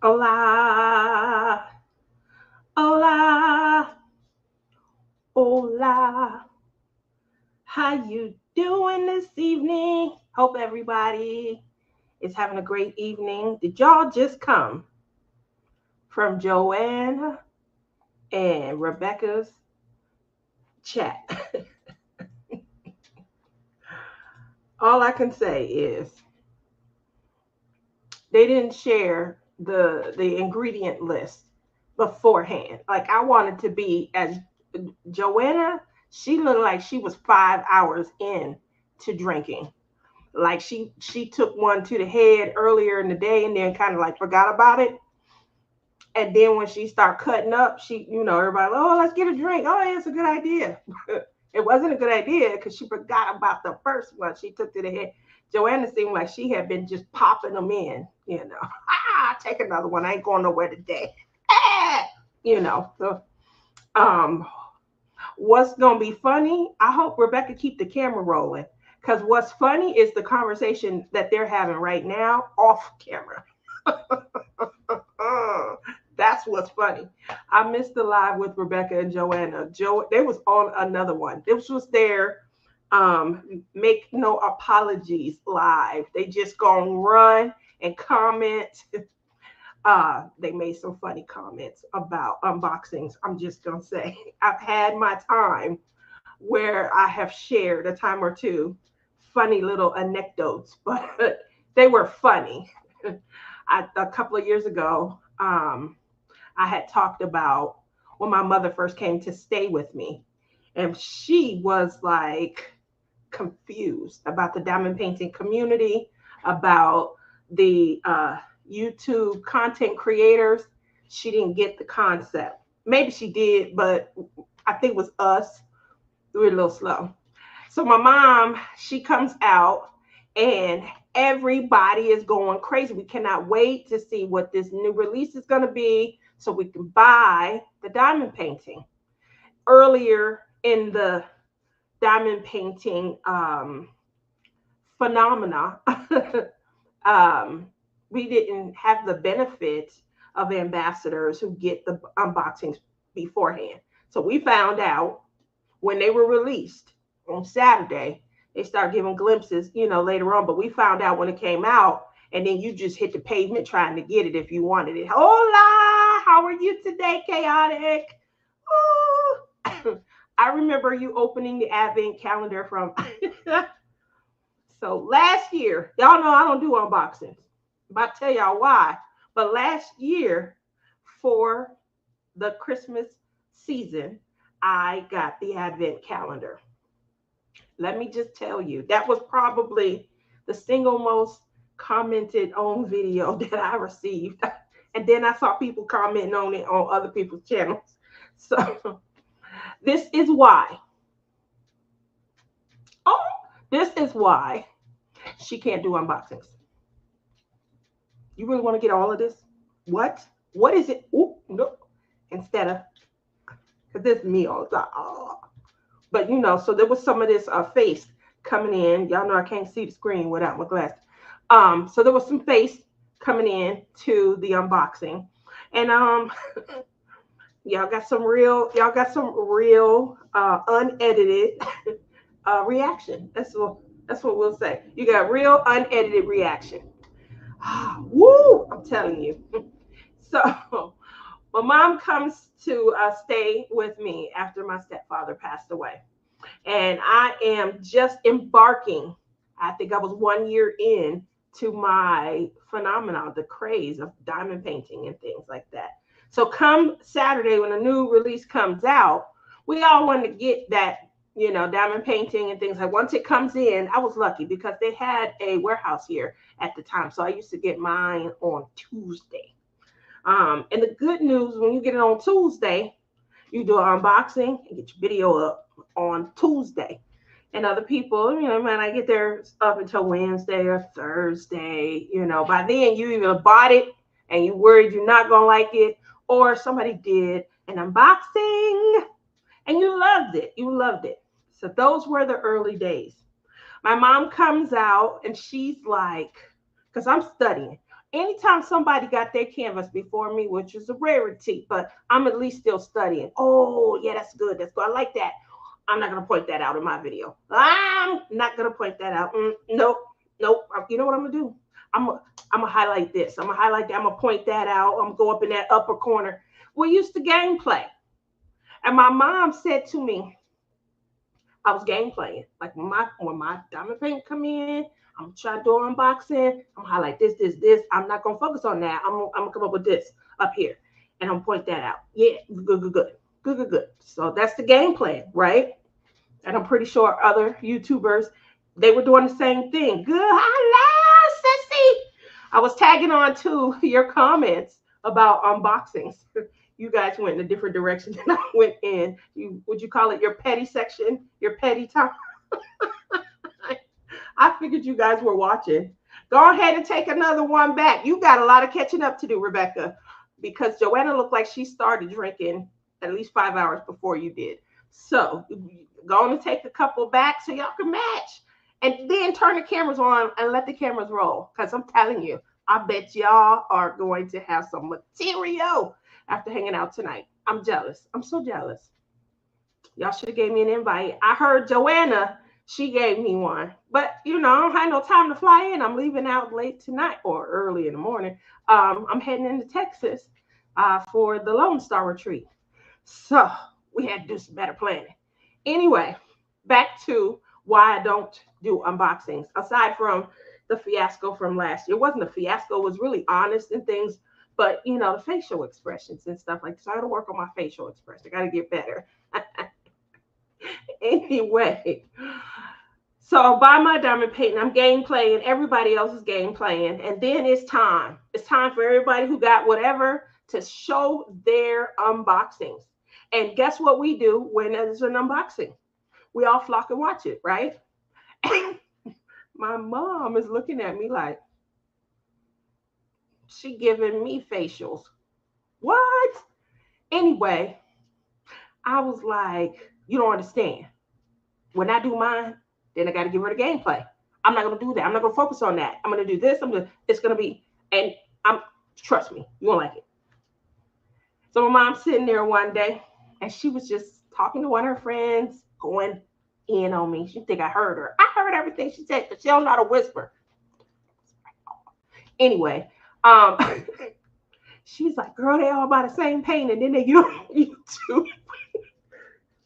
Hola, hola, hola. How you doing this evening? Hope everybody is having a great evening. Did y'all just come from Joanna and Rebecca's chat? All I can say is they didn't share the ingredient list beforehand. Like I wanted to be as Joanna, she looked like she was 5 hours in to drinking. Like she took one to the head earlier in the day and then kind of like forgot about it. And then when she started cutting up, everybody, oh, let's get a drink. Oh, yeah, it's a good idea. It wasn't a good idea because she forgot about the first one she took to the head. Joanna seemed like she had been just popping them in. Take another one. I ain't going nowhere today. Ah, So um what's gonna be funny? I hope Rebecca keep the camera rolling. Because what's funny is the conversation that they're having right now off camera. That's what's funny. I missed the live with Rebecca and Joanna. They was on another one. This was their make no apologies live. They just gonna run and comment. They made some funny comments about unboxings. I'm just gonna say I've had my time where I have shared a time or two funny little anecdotes, but they were funny. A couple of years ago, I had talked about when my mother first came to stay with me, and she was like confused about the diamond painting community, about the YouTube content creators. She didn't get the concept. Maybe she did, but I think it was us. We were a little slow. So my mom, she comes out and everybody is going crazy. We cannot wait to see what this new release is going to be so we can buy the diamond painting. Earlier in the diamond painting phenomena, um, we didn't have the benefit of ambassadors who get the unboxings beforehand. So we found out when they were released on Saturday. They start giving glimpses, later on. But we found out when it came out, and then you just hit the pavement trying to get it if you wanted it. Hola, how are you today, chaotic? Ooh. I remember you opening the advent calendar from. So last year, y'all know I don't do unboxings. I'm about to tell y'all why. But last year, for the Christmas season, I got the advent calendar. Let me just tell you, that was probably the single most commented on video that I received. And then I saw people commenting on it on other people's channels. So this is why. Oh, this is why she can't do unboxings. You really want to get all of this? What? What is it? Ooh, no. Instead of, because this is me all the time. Oh. But so there was some of this face coming in. Y'all know I can't see the screen without my glasses. So there was some face coming in to the unboxing. And y'all got some real unedited reaction. That's what we'll say. You got real unedited reaction. Woo! I'm telling you. So my mom comes to stay with me after my stepfather passed away. And I am just embarking. I think I was 1 year in to my phenomenon, the craze of diamond painting and things like that. So come Saturday when a new release comes out, we all want to get that, diamond painting and things like. Once it comes in, I was lucky because they had a warehouse here at the time, so I used to get mine on Tuesday. And the good news, when you get it on Tuesday, you do an unboxing and get your video up on Tuesday. And other people, might not get theirs up until Wednesday or Thursday. By then you either bought it and you worried you're not gonna like it, or somebody did an unboxing and you loved it. You loved it. So those were the early days. My mom comes out and she's like, because I'm studying. Anytime somebody got their canvas before me, which is a rarity, but I'm at least still studying. Oh, yeah, that's good. That's good. I like that. I'm not going to point that out in my video. I'm not going to point that out. Nope. Nope. You know what I'm going to do? I'm going to highlight this. I'm going to highlight that. I'm going to point that out. I'm going to go up in that upper corner. We used to gameplay. And my mom said to me, I was game playing. Like when my diamond paint come in, I'm trying to do unboxing. I'm highlight this, this, this. I'm not gonna focus on that. I'm gonna come up with this up here, and I'm gonna point that out. Yeah, good, good, good, good, good, good. So that's the game plan, right? And I'm pretty sure other YouTubers they were doing the same thing. Good, hello, sissy. I was tagging on to your comments about unboxings. You guys went in a different direction than I went in. Would you call it your petty section, your petty time? I figured you guys were watching. Go ahead and take another one back. You got a lot of catching up to do, Rebecca, because Joanna looked like she started drinking at least 5 hours before you did. So go on and take a couple back so y'all can match. And then turn the cameras on and let the cameras roll. Because I'm telling you, I bet y'all are going to have some material after hanging out tonight. I'm jealous. I'm so jealous. Y'all should have gave me an invite. I heard Joanna, she gave me one. But, I don't have no time to fly in. I'm leaving out late tonight or early in the morning. I'm heading into Texas for the Lone Star Retreat. So we had to do some better planning. Anyway, back to why I don't do unboxings. Aside from the fiasco from last year. It wasn't a fiasco. It was really honest and things. But, the facial expressions and stuff like this. So I got to work on my facial expression. I got to get better. Anyway, so by my diamond painting, I'm game playing. Everybody else is game playing. And then it's time. It's time for everybody who got whatever to show their unboxings. And guess what we do when there's an unboxing? We all flock and watch it, right? And my mom is looking at me like, she giving me facials. What? Anyway, I was like, you don't understand. When I do mine, then I got to give her the gameplay. I'm not going to do that. I'm not going to focus on that. I'm going to do this. It's going to be, and trust me, you won't like it. So my mom's sitting there one day, and she was just talking to one of her friends, going in on me. She think I heard her. I heard everything she said, but she don't know how to whisper. Anyway, she's like, girl, they all buy the same paint, and then they get on YouTube.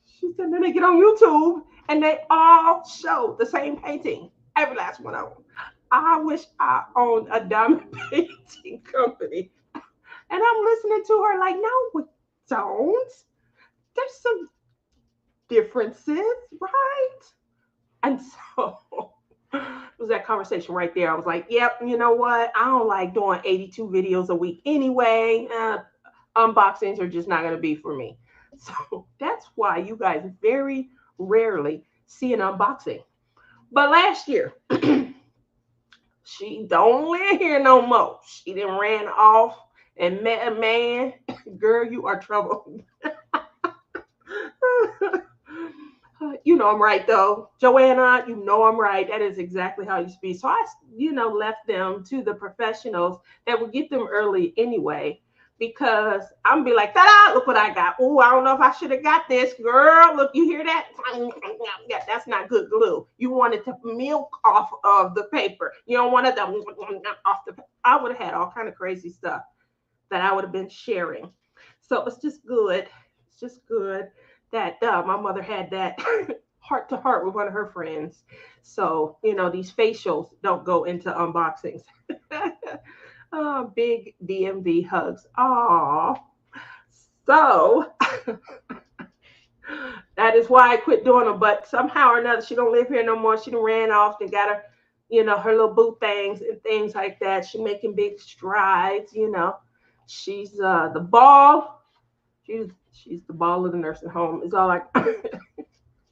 She said, then they get on YouTube, and they all show the same painting, every last one of them. I wish I owned a diamond painting company. And I'm listening to her like, no, we don't. There's some differences, right? And so it was that conversation right there. I was like, yep, you know what? I don't like doing 82 videos a week anyway. Unboxings are just not going to be for me. So that's why you guys very rarely see an unboxing. But last year, she don't live here no more. She done ran off and met a man. Girl, you are trouble. You know I'm right, though. Joanna, you know I'm right. That is exactly how you speak. So I, left them to the professionals that would get them early anyway, because I'm be like, ta-da, look what I got. Oh, I don't know if I should have got this. Girl, look, you hear that? Yeah, that's not good glue. You wanted to milk off of the paper. You don't want it to off the paper. I would have had all kind of crazy stuff that I would have been sharing. So it's just good. It's just good that my mother had that heart to heart with one of her friends. So, these facials don't go into unboxings. Oh, big DMV hugs. Aw. So that is why I quit doing them. But somehow or another, she don't live here no more. She done ran off and got her, her little boo things and things like that. She making big strides, She's the ball. She's the ball of the nursing home. It's all like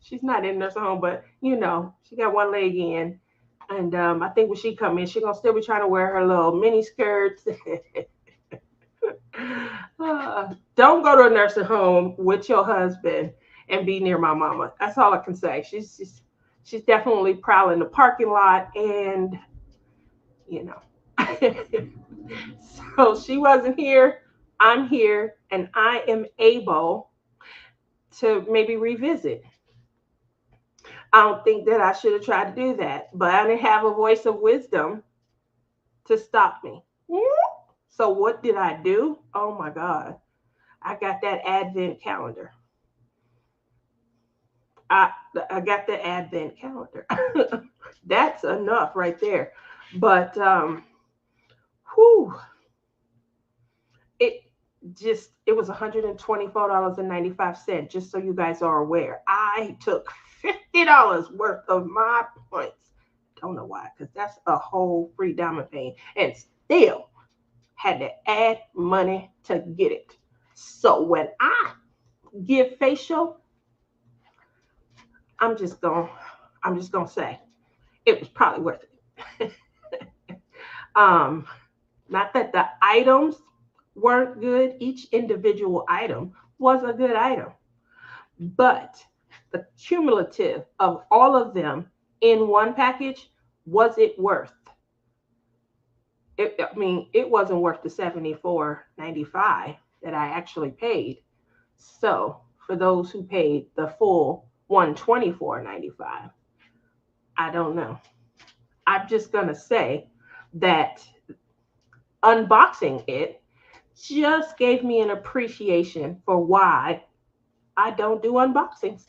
she's not in the nursing home, but she got one leg in. And I think when she come in, she's gonna still be trying to wear her little mini skirts. Don't go to a nursing home with your husband and be near my mama. That's all I can say. She's definitely prowling the parking lot, and So she wasn't here. I'm here, and I am able to maybe revisit. I don't think that I should have tried to do that, but I didn't have a voice of wisdom to stop me. So what did I do? Oh my God. I got that advent calendar. I I got the advent calendar. That's enough right there. But whew, it it was $124.95, just so you guys are aware. I took $50 worth of my points. Don't know why, because that's a whole free diamond paint, and still had to add money to get it. So when I give facial, I'm just gonna say it was probably worth it. um, Not that the items weren't good, each individual item was a good item, but the cumulative of all of them in one package, was it worth it? I mean, it wasn't worth the $74.95 that I actually paid. So for those who paid the full $124.95, I don't know. I'm just gonna say that unboxing it just gave me an appreciation for why I don't do unboxings.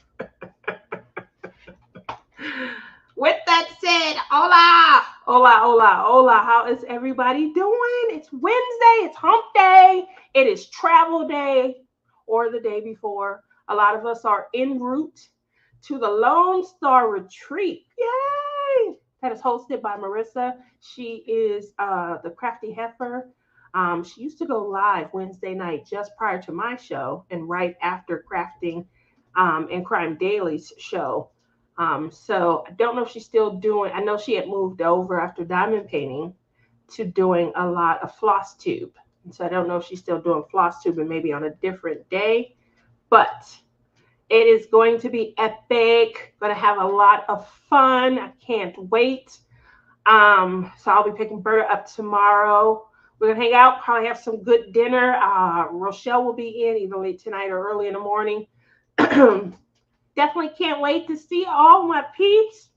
With that said, hola, hola, hola, hola. How is everybody doing? It's Wednesday, it's hump day, it is travel day or the day before. A lot of us are en route to the Lone Star Retreat. Yay! That is hosted by Marissa. She is the crafty heifer. She used to go live Wednesday night just prior to my show and right after Crafting and Crime Daily's show. So I don't know if she's still doing, I know she had moved over after diamond painting to doing a lot of floss tube. And so I don't know if she's still doing floss tube and maybe on a different day, but it is going to be epic. Going to have a lot of fun. I can't wait. So I'll be picking Berta up tomorrow. We're gonna hang out, probably have some good dinner. Rochelle will be in either late tonight or early in the morning. Definitely can't wait to see all my peeps.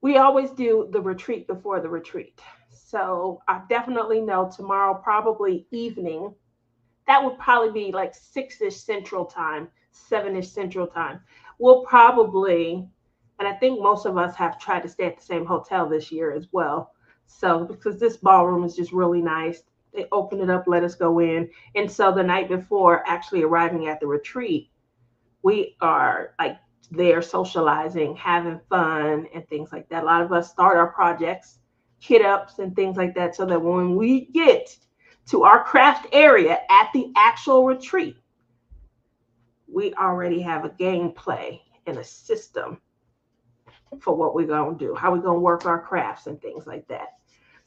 We always do the retreat before the retreat. So I definitely know tomorrow, probably evening, that would probably be like 6-ish Central Time, 7-ish Central Time. We'll probably, and I think most of us have tried to stay at the same hotel this year as well. So because this ballroom is just really nice, they opened it up, let us go in. And so the night before actually arriving at the retreat, we are like there socializing, having fun and things like that. A lot of us start our projects, kit ups and things like that, so that when we get to our craft area at the actual retreat, we already have a gameplay and a system for what we're going to do, how we're going to work our crafts and things like that.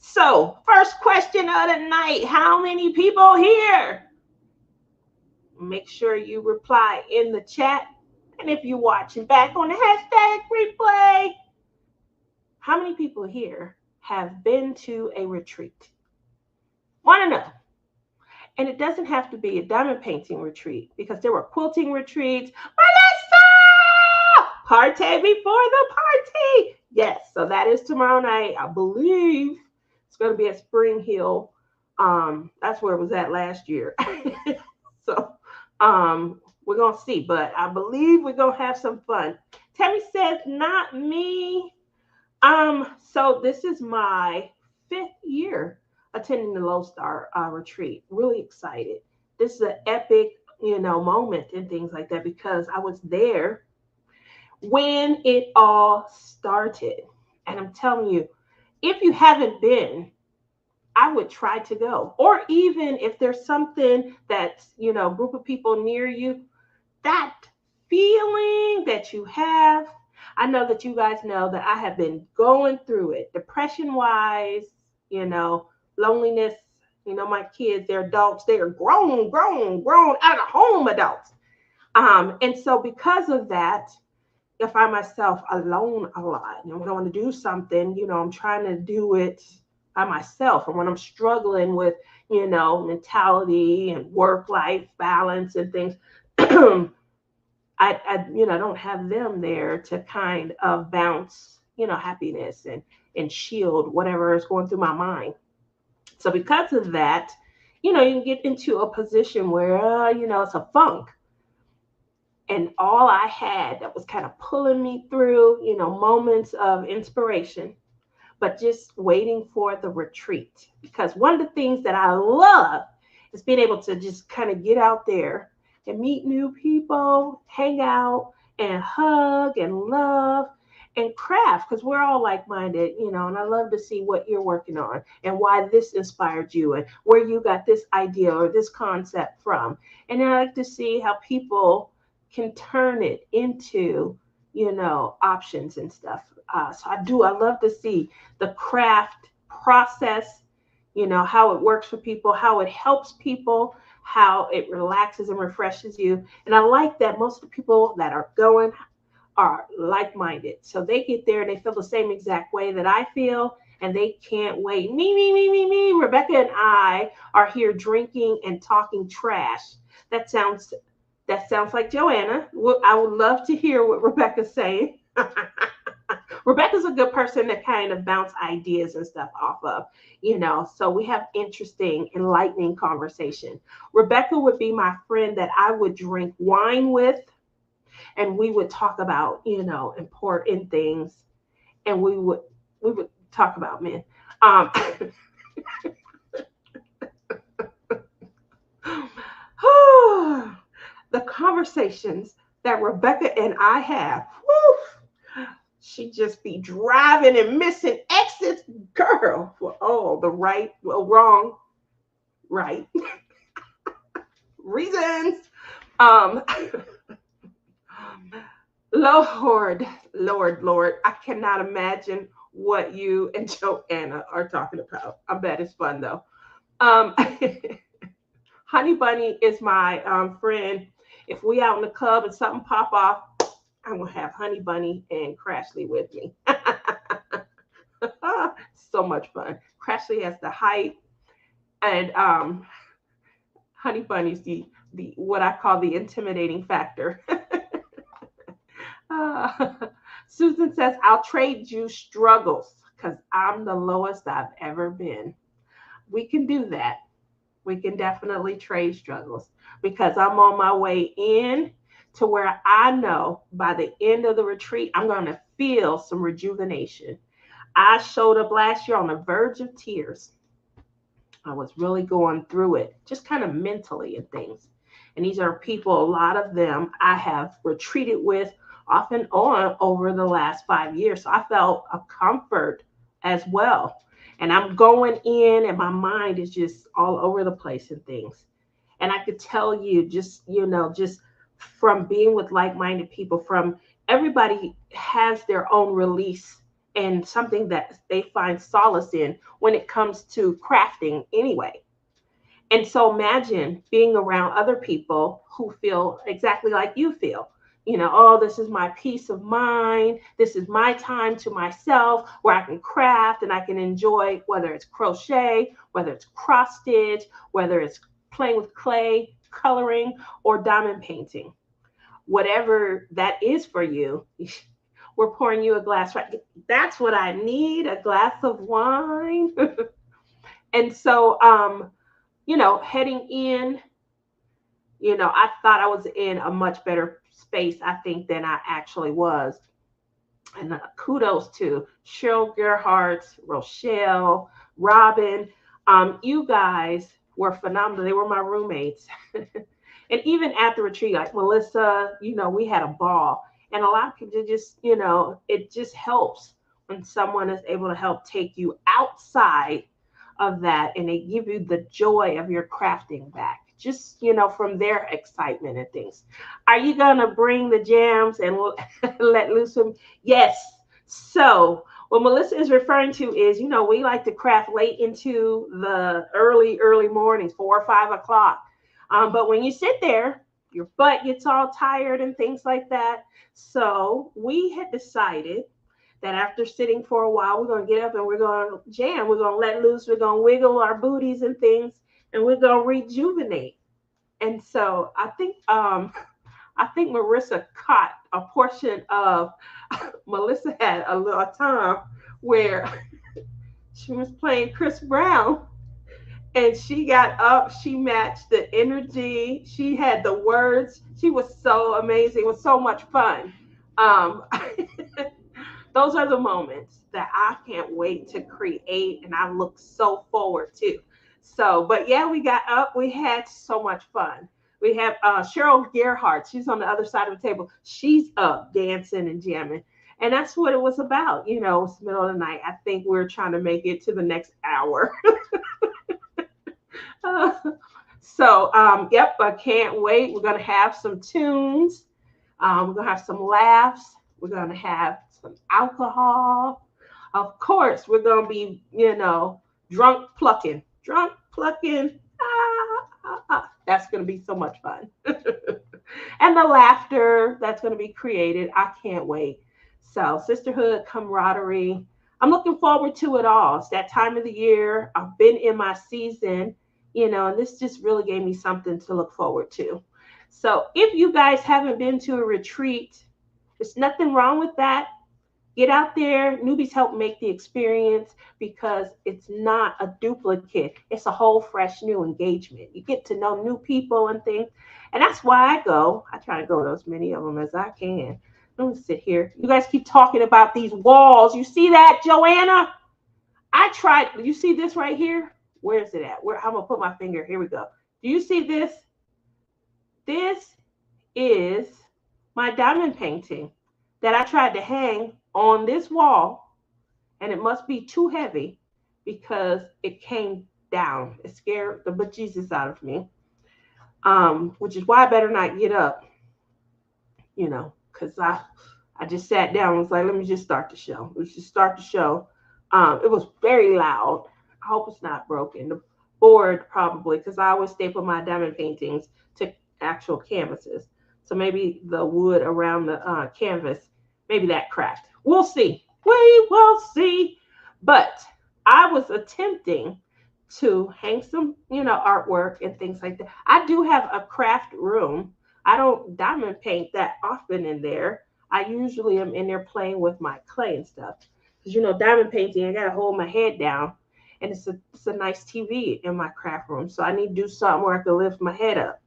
So, first question of the night, how many people here? Make sure you reply in the chat. And if you're watching back on the hashtag replay, how many people here have been to a retreat? Want to know. And it doesn't have to be a diamond painting retreat, because there were quilting retreats. Melissa! Party before the party. Yes, so that is tomorrow night. I believe it's going to be at Spring Hill. That's where it was at last year. So we're going to see, but I believe we're going to have some fun. Tammy says, not me. So this is my 5th year attending the Lone Star retreat. Really excited. This is an epic, moment and things like that, because I was there when it all started. And I'm telling you, if you haven't been, I would try to go. Or even if there's something that's, group of people near you, that feeling that you have. I know that you guys know that I have been going through it, depression wise, loneliness. My kids, they're adults, they are grown out of home adults. And so because of that, I find myself alone a lot. And when I want to do something, I'm trying to do it by myself, or when I'm struggling with, mentality and work-life balance and things, I don't have them there to kind of bounce, happiness and shield whatever is going through my mind. So because of that, you can get into a position where, it's a funk. And all I had that was kind of pulling me through, moments of inspiration, but just waiting for the retreat. Because one of the things that I love is being able to just kind of get out there and meet new people, hang out and hug and love and craft, because we're all like-minded, and I love to see what you're working on and why this inspired you and where you got this idea or this concept from. And I like to see how people can turn it into, options and stuff. I love to see the craft process, how it works for people, how it helps people, how it relaxes and refreshes you. And I like that most of the people that are going are like-minded. So they get there and they feel the same exact way that I feel, and they can't wait. Me. Rebecca and I are here drinking and talking trash. That sounds that sounds like Joanna. I would love to hear what Rebecca's saying. Rebecca's a good person to kind of bounce ideas and stuff off of, so we have interesting, enlightening conversation. Rebecca would be my friend that I would drink wine with, and we would talk about, important things, and we would talk about men. Um, the conversations that Rebecca and I have, whew, she just be driving and missing exits, girl, for all the right, well, wrong, right reasons. Um, Lord, I cannot imagine what you and Joanna are talking about. I bet it's fun though. Um, Honey Bunny is my friend. If we out in the club and something pop off, I'm gonna have Honey Bunny and Crashley with me. So much fun. Crashley has the height, and Honey Bunny's the what I call the intimidating factor. Uh, Susan says, I'll trade you struggles because I'm the lowest I've ever been. We can do that. We can definitely trade struggles because I'm on my way in to where I know by the end of the retreat, I'm going to feel some rejuvenation. I showed up last year on the verge of tears. I was really going through it, just kind of mentally and things. And these are people, a lot of them I have retreated with off and on over the last 5 years. So I felt a comfort as well. And I'm going in, and my mind is just all over the place and things. And I could tell you, just from being with like-minded people, from everybody has their own release and something that they find solace in when it comes to crafting anyway. And so imagine being around other people who feel exactly like you feel. Oh, this is my peace of mind. This is my time to myself where I can craft and I can enjoy, whether it's crochet, whether it's cross stitch, whether it's playing with clay, coloring, or diamond painting. Whatever that is for you, we're pouring you a glass, right? That's what I need, a glass of wine. And so, heading in, I thought I was in a much better space, I think, than I actually was. And kudos to Cheryl Gerhardt, Rochelle, Robin. You guys were phenomenal. They were my roommates. And even at the retreat, like Melissa, we had a ball. And a lot of people just, it just helps when someone is able to help take you outside of that, and they give you the joy of your crafting back, just from their excitement and things. Are you gonna bring the jams and let loose some? Yes. So what Melissa is referring to is, we like to craft late into the early mornings, 4 or 5 o'clock. But when you sit there, your butt gets all tired and things like that. So we had decided that after sitting for a while, we're going to get up and we're going to jam. We're going to let loose. We're going to wiggle our booties and things, and we're going to rejuvenate. And so I think Marissa caught a portion of Melissa had a time where she was playing Chris Brown and she got up, she matched the energy, she had the words. She was so amazing. It was so much fun. Um, those are the moments that I can't wait to create and I look so forward to. So, but yeah, we got up, we had so much fun. We have Cheryl Gerhardt, she's on the other side of the table. She's up dancing and jamming. And that's what it was about. You know, it's the middle of the night. I think we're trying to make it to the next hour. Uh, yep, I can't wait. We're going to have some tunes. We're going to have some laughs. We're going to have some alcohol. Of course, we're going to be, drunk plucking. Drunk plucking. That's going to be so much fun. And the laughter that's going to be created. I can't wait. So, sisterhood, camaraderie. I'm looking forward to it all. It's that time of the year. I've been in my season, and this just really gave me something to look forward to. So, if you guys haven't been to a retreat, there's nothing wrong with that. Get out there. Newbies help make the experience because it's not a duplicate. It's a whole fresh new engagement. You get to know new people and things. And that's why I go. I try to go to as many of them as I can. Let me sit here. You guys keep talking about these walls. You see that, Joanna? I tried. You see this right here? Where is it at? I'm going to put my finger. Here we go. Do you see this? This is my diamond painting that I tried to hang on this wall, and it must be too heavy because it came down. It scared the bejesus out of me, which is why I better not get up, because I just sat down and was like, let me just start the show. Let's just start the show. It was very loud. I hope it's not broken. The board probably, because I always staple my diamond paintings to actual canvases. So maybe the wood around the canvas, maybe that cracked. We'll see. We will see. But I was attempting to hang some, artwork and things like that. I do have a craft room. I don't diamond paint that often in there. I usually am in there playing with my clay and stuff. Because, diamond painting, I got to hold my head down. And it's a nice TV in my craft room. So I need to do something where I can lift my head up.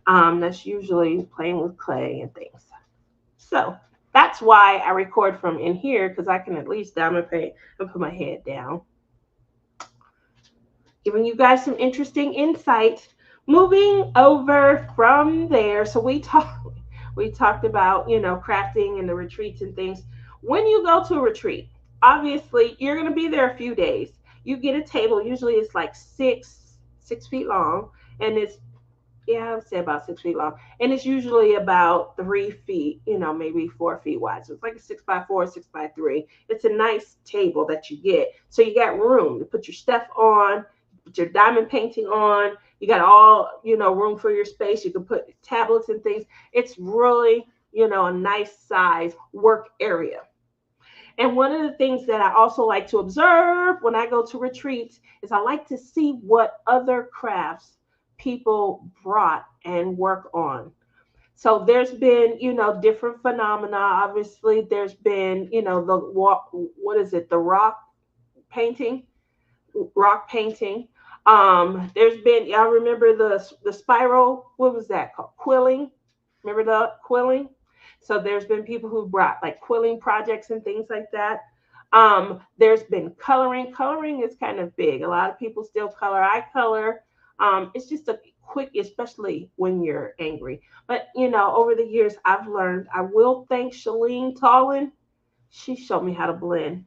That's usually playing with clay and things. So that's why I record from in here, because I can at least diamond paint and put my head down. Giving you guys some interesting insight. Moving over from there. So we talked about, crafting and the retreats and things. When you go to a retreat, obviously you're going to be there a few days. You get a table. Usually it's like 6 feet long, and it's, I would say about 6 feet long. And it's usually about 3 feet, maybe 4 feet wide. So it's like a 6x4, 6x3. It's a nice table that you get. So you got room to put your stuff on, put your diamond painting on. You got all, room for your space. You can put tablets and things. It's really, a nice size work area. And one of the things that I also like to observe when I go to retreats is I like to see what other crafts people brought and work on. So there's been, different phenomena. Obviously, there's been, the rock painting. There's been, y'all remember the spiral, what was that called? Quilling. Remember the quilling? So there's been people who brought like quilling projects and things like that. There's been coloring. Coloring is kind of big. A lot of people still color. I color. It's just a quick, especially when you're angry. But, over the years, I've learned. I will thank Shalene Tallin. She showed me how to blend.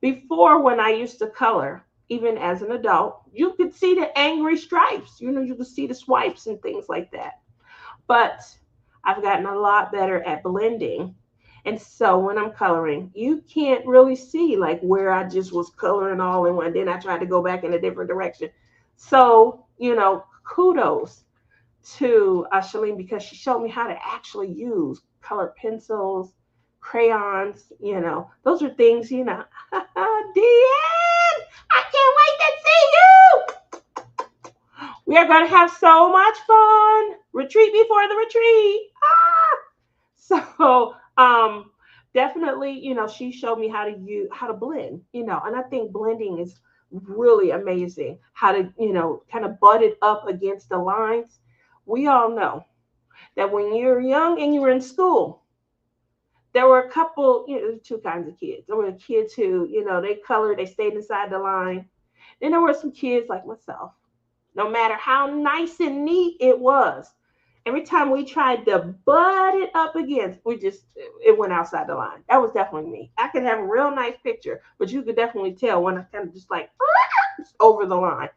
Before, when I used to color, even as an adult, you could see the angry stripes. You could see the swipes and things like that. But I've gotten a lot better at blending. And so when I'm coloring, you can't really see like where I just was coloring all in one. Then I tried to go back in a different direction. So, kudos to Shalene, because she showed me how to actually use colored pencils, crayons, those are things, Deanne, I can't wait to see you. We are going to have so much fun. Retreat before the retreat. So, definitely, she showed me how to blend, and I think blending is really amazing. How to, kind of butt it up against the lines. We all know that when you're young and you were in school, there were a couple, two kinds of kids. There were kids who, they colored, they stayed inside the line. Then there were some kids like myself. No matter how nice and neat it was, every time we tried to butt it up against, it went outside the line. That was definitely me. I could have a real nice picture, but you could definitely tell when I kind of just like over the line.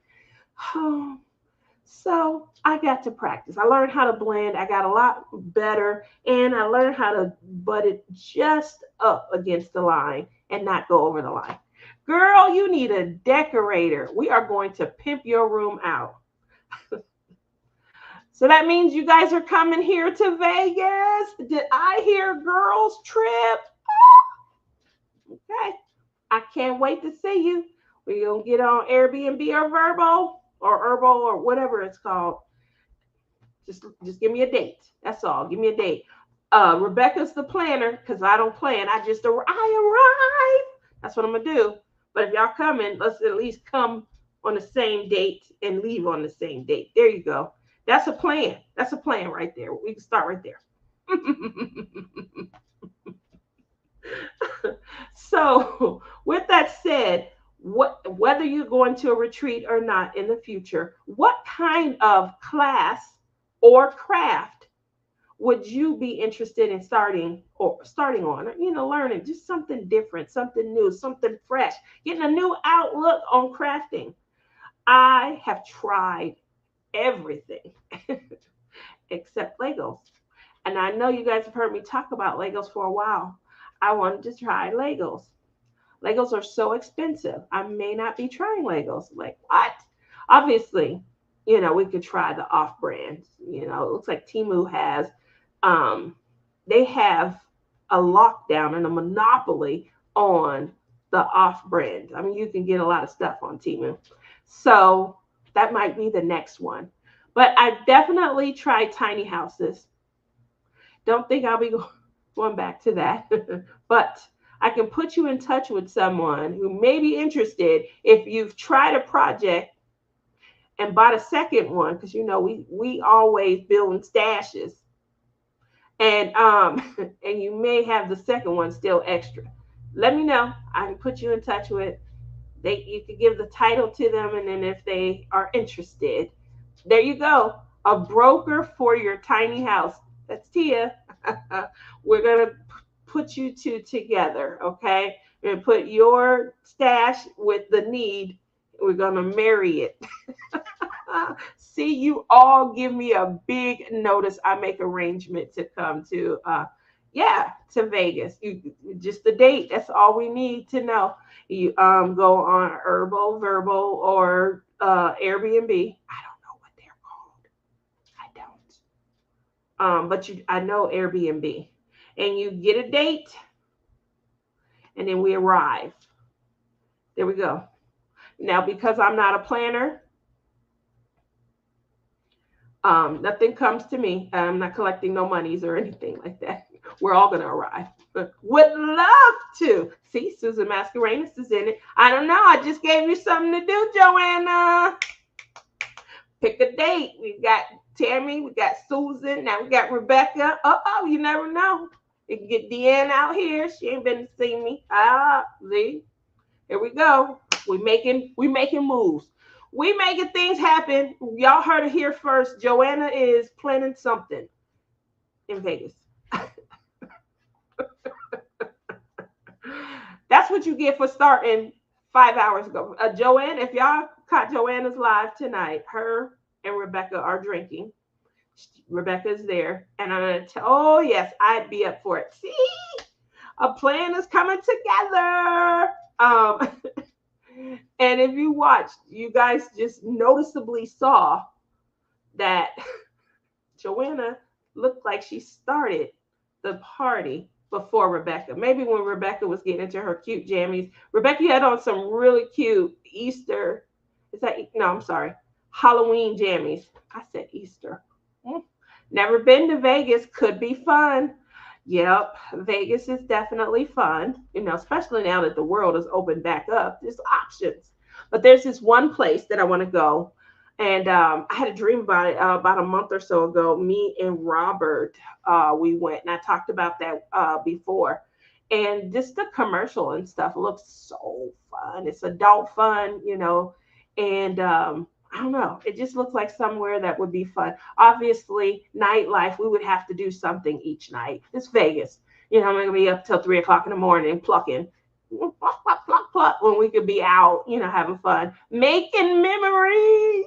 So I got to practice. I learned how to blend. I got a lot better, and I learned how to butt it just up against the line and not go over the line. Girl, you need a decorator. We are going to pimp your room out. So that means you guys are coming here to Vegas. Did I hear girls trip? Okay. I can't wait to see you. We're going to get on Airbnb or Verbo or Herbal or whatever it's called. Just give me a date. That's all. Give me a date. Rebecca's the planner because I don't plan. I arrive. That's what I'm going to do. But if y'all coming, let's at least come on the same date and leave on the same date. There you go. That's a plan. That's a plan right there. We can start right there. So, with that said, whether you're going to a retreat or not in the future, what kind of class or craft would you be interested in starting on, learning just something different, something new, something fresh, getting a new outlook on crafting? I have tried everything except Legos. And I know you guys have heard me talk about Legos for a while. I wanted to try Legos. Legos are so expensive. I may not be trying Legos. Like, what? Obviously, we could try the off brand. It looks like Temu has, they have a lockdown and a monopoly on the off brand. I mean, you can get a lot of stuff on Temu. So that might be the next one. But I definitely tried tiny houses. Don't think I'll be going back to that. But I can put you in touch with someone who may be interested if you've tried a project and bought a second one, because we always building stashes. And and you may have the second one still extra. Let me know. I can put you in touch with. You could give the title to them, and then if they are interested, there you go. A broker for your tiny house. That's Tia. We're gonna put you two together, okay? We're gonna put your stash with the need. We're gonna marry it. See, you all give me a big notice. I make arrangement to come to to Vegas. Just the date. That's all we need to know. You go on Herbal, Verbal, or Airbnb. I don't know what they're called. I don't. But I know Airbnb. And you get a date, and then we arrive. There we go. Now, because I'm not a planner, nothing comes to me. I'm not collecting no monies or anything like that. We're all going to arrive. Would love to. See, Susan Mascarenas is in it. I don't know. I just gave you something to do, Joanna. Pick a date. We got Tammy. We got Susan. Now we got Rebecca. You never know. You can get Deanne out here. She ain't been to see me. See? Here we go. We making moves. We making things happen. Y'all heard it here first. Joanna is planning something in Vegas. That's what you get for starting 5 hours ago. Joanne, if y'all caught Joanna's live tonight, her and Rebecca are drinking. Rebecca's there. And I'm going to tell, oh, yes, I'd be up for it. See, a plan is coming together. And if you watched, you guys just noticeably saw that Joanna looked like she started the party before Rebecca. Maybe when Rebecca was getting into her cute jammies. Rebecca had on some really cute Easter. Is that no? I'm sorry, Halloween jammies. I said Easter. Hmm. Never been to Vegas. Could be fun. Yep, Vegas is definitely fun. Especially now that the world is opened back up. There's options. But there's this one place that I want to go, and I had a dream about it about a month or so ago. Me and Robert, we went, and I talked about that before. And just the commercial and stuff looks so fun. It's adult fun, and I don't know. It just looks like somewhere that would be fun. Obviously, nightlife, we would have to do something each night. It's Vegas. I'm going to be up till 3 o'clock in the morning plucking. Pluck, pluck, pluck, pluck, when we could be out, having fun, making memories.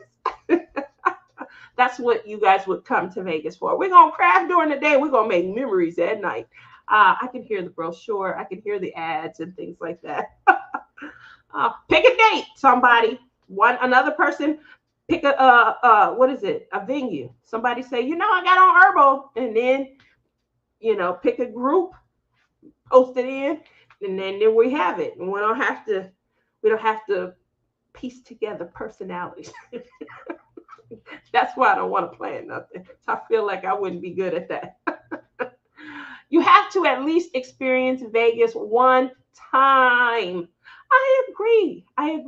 That's what you guys would come to Vegas for. We're going to craft during the day. We're going to make memories at night. I can hear the brochure. I can hear the ads and things like that. Pick a date, somebody. Another person, pick what is it? A venue. Somebody say, I got on herbal. And then, pick a group, post it in, and then we have it. And we don't have to piece together personalities. That's why I don't want to plan nothing. I feel like I wouldn't be good at that. You have to at least experience Vegas one time. I agree. I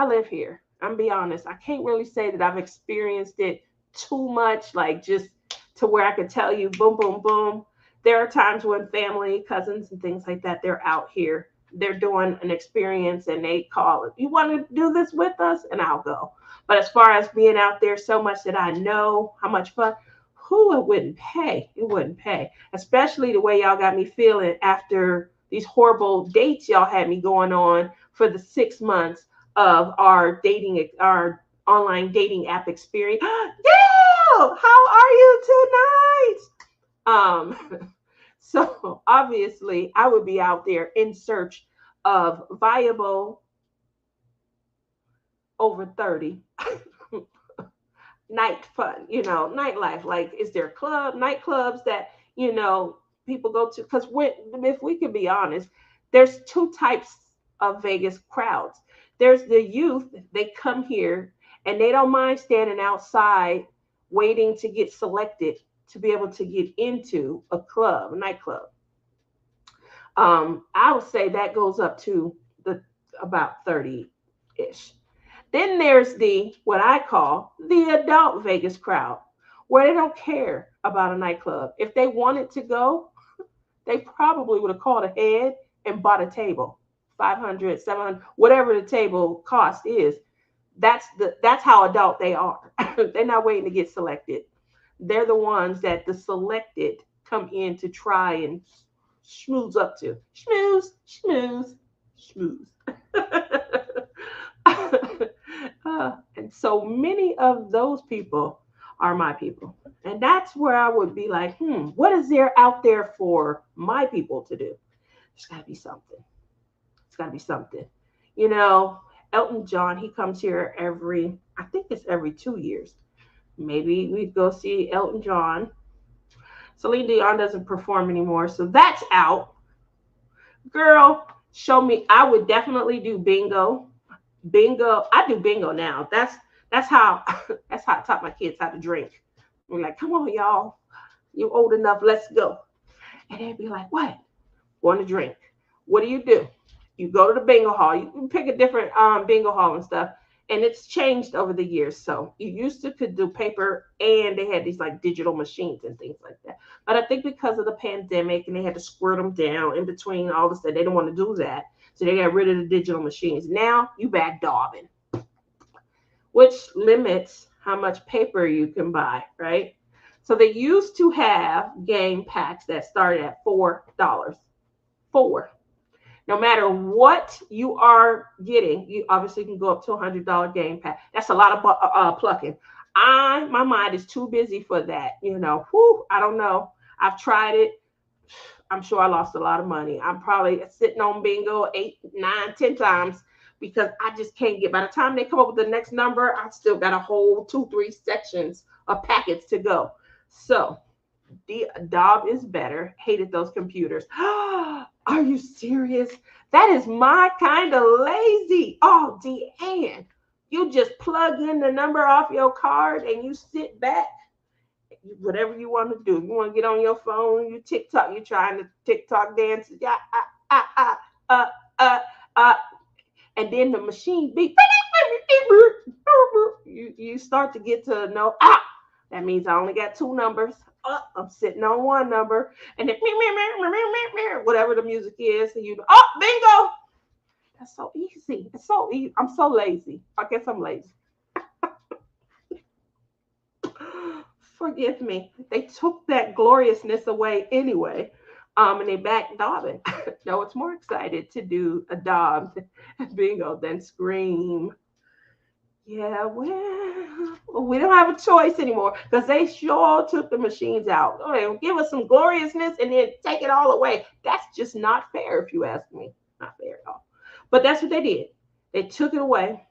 live here. I'm be honest. I can't really say that I've experienced it too much, like just to where I could tell you, boom, boom, boom. There are times when family, cousins, and things like that, they're out here. They're doing an experience and they call it, you want to do this with us? And I'll go. But as far as being out there so much that I know how much fun, it wouldn't pay. It wouldn't pay. Especially the way y'all got me feeling after these horrible dates y'all had me going on for the 6 months of our online dating app experience. Gail, how are you tonight? So obviously I would be out there in search of viable over 30 night fun, nightlife. Like, is there nightclubs that, people go to? Because if we could be honest, there's two types of Vegas crowds. There's the youth, they come here and they don't mind standing outside waiting to get selected to be able to get into a nightclub. I would say that goes up to about 30-ish. Then there's what I call the adult Vegas crowd, where they don't care about a nightclub. If they wanted to go, they probably would have called ahead and bought a table, 500, 700, whatever the table cost is. That's how adult they are. They're not waiting to get selected. They're the ones that the selected come in to try and schmooze up to. Schmooze, schmooze, schmooze. And so many of those people are my people. And that's where I would be like, what is there out there for my people to do? There's got to be something. It's got to be something. Elton John, he comes here I think it's every 2 years. Maybe we'd go see Elton John. Celine Dion doesn't perform anymore, so that's out. Girl, show me. I would definitely do bingo. I do bingo now. That's how I taught my kids how to drink. We're like, come on, y'all. You're old enough. Let's go. And they'd be like, what? Want to drink. What do? You go to the bingo hall. You can pick a different bingo hall and stuff. And it's changed over the years. So you used to could do paper, and they had these like digital machines and things like that. But I think because of the pandemic and they had to squirt them down in between all the stuff, they didn't want to do that. So they got rid of the digital machines. Now you back daubing, which limits how much paper you can buy, right? So they used to have game packs that started at $4. $4. No matter what you are getting, you obviously can go up to $100 game pack. That's a lot of plucking. My mind is too busy for that. I don't know. I've tried it. I'm sure I lost a lot of money. I'm probably sitting on bingo 8, 9, 10 times because I just can't get. By the time they come up with the next number, I still got a whole 2, 3 sections of packets to go. So Dob is better. Hated those computers. Are you serious? That is my kind of lazy. Oh, Deanne, you just plug in the number off your card and you sit back. Whatever you want to do. You want to get on your phone, you TikTok, you trying to TikTok dance. Yeah, uh, uh, uh, and then the machine beep. You start to get to know, that means I only got two numbers. I'm sitting on one number, and then whatever the music is, and bingo. That's so easy. It's so easy. I'm so lazy. I guess I'm lazy. Forgive me. They took that gloriousness away anyway. And they back Dobbin. No, it's more excited to do a Dobbs bingo than scream. Yeah, well, we don't have a choice anymore because they sure took the machines out. Oh, give us some gloriousness and then take it all away. That's just not fair, if you ask me. Not fair at all. But that's what they did. They took it away,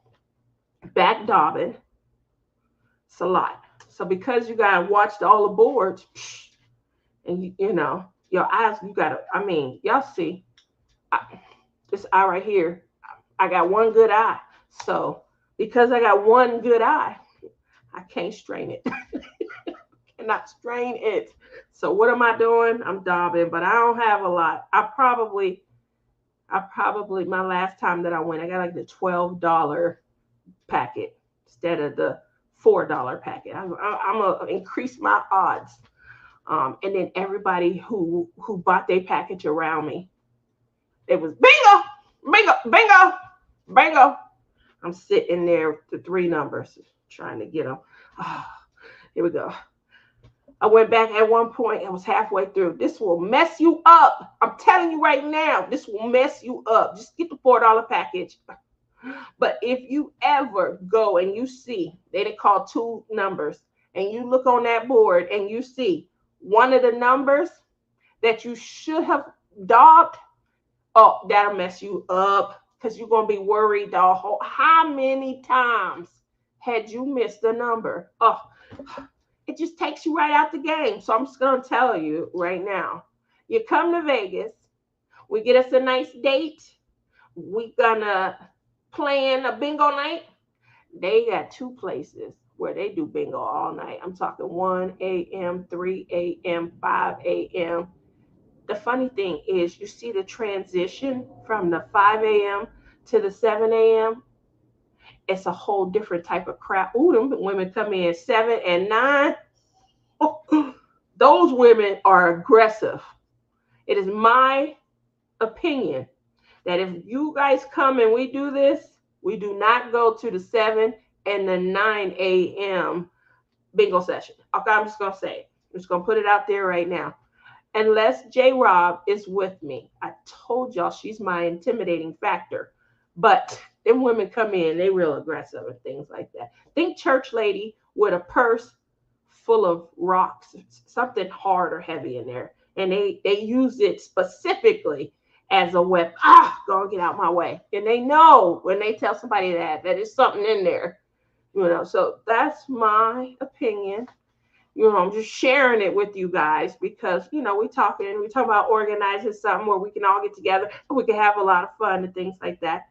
back Dobbin. It's a lot. So because you got to watch all the boards, and you know, your eyes, you got to, I mean, y'all see, this eye right here, I got one good eye. So because I got one good eye, I can't strain it. Cannot strain it. So what am I doing? I'm Dobbing, but I don't have a lot. I probably, my last time that I went, I got like the $12 packet instead of the $4 packet. I'm gonna increase my odds. And then everybody who bought their package around me, it was bingo, bingo, bingo, bingo. I'm sitting there with the three numbers trying to get them. Oh, here we go. I went back at one point and was halfway through. This will mess you up. I'm telling you right now, this will mess you up. Just get the $4 package. But if you ever go and you see, they didn't call two numbers, and you look on that board and you see one of the numbers that you should have dogged, oh, that'll mess you up. Because you're going to be worried the whole, how many times had you missed the number? Oh, it just takes you right out the game. So I'm just going to tell you right now, you come to Vegas, we get us a nice date, we're going to plan a bingo night. They got two places where they do bingo all night. I'm talking 1 a.m., 3 a.m., 5 a.m., the funny thing is you see the transition from the 5 a.m. to the 7 a.m. It's a whole different type of crowd. Ooh, them women come in 7 and 9. Those women are aggressive. It is my opinion that if you guys come and we do this, we do not go to the 7 and the 9 a.m. bingo session. Okay, I'm just going to say it. I'm just going to put it out there right now. Unless J. Rob is with me. I told y'all she's my intimidating factor. But them women come in, they real aggressive and things like that. Think church lady with a purse full of rocks, something hard or heavy in there. And they use it specifically as a weapon. Go and get out my way. And they know when they tell somebody that there's something in there. You know, so that's my opinion. You know, I'm just sharing it with you guys because, you know, we talk about organizing something where we can all get together and we can have a lot of fun and things like that.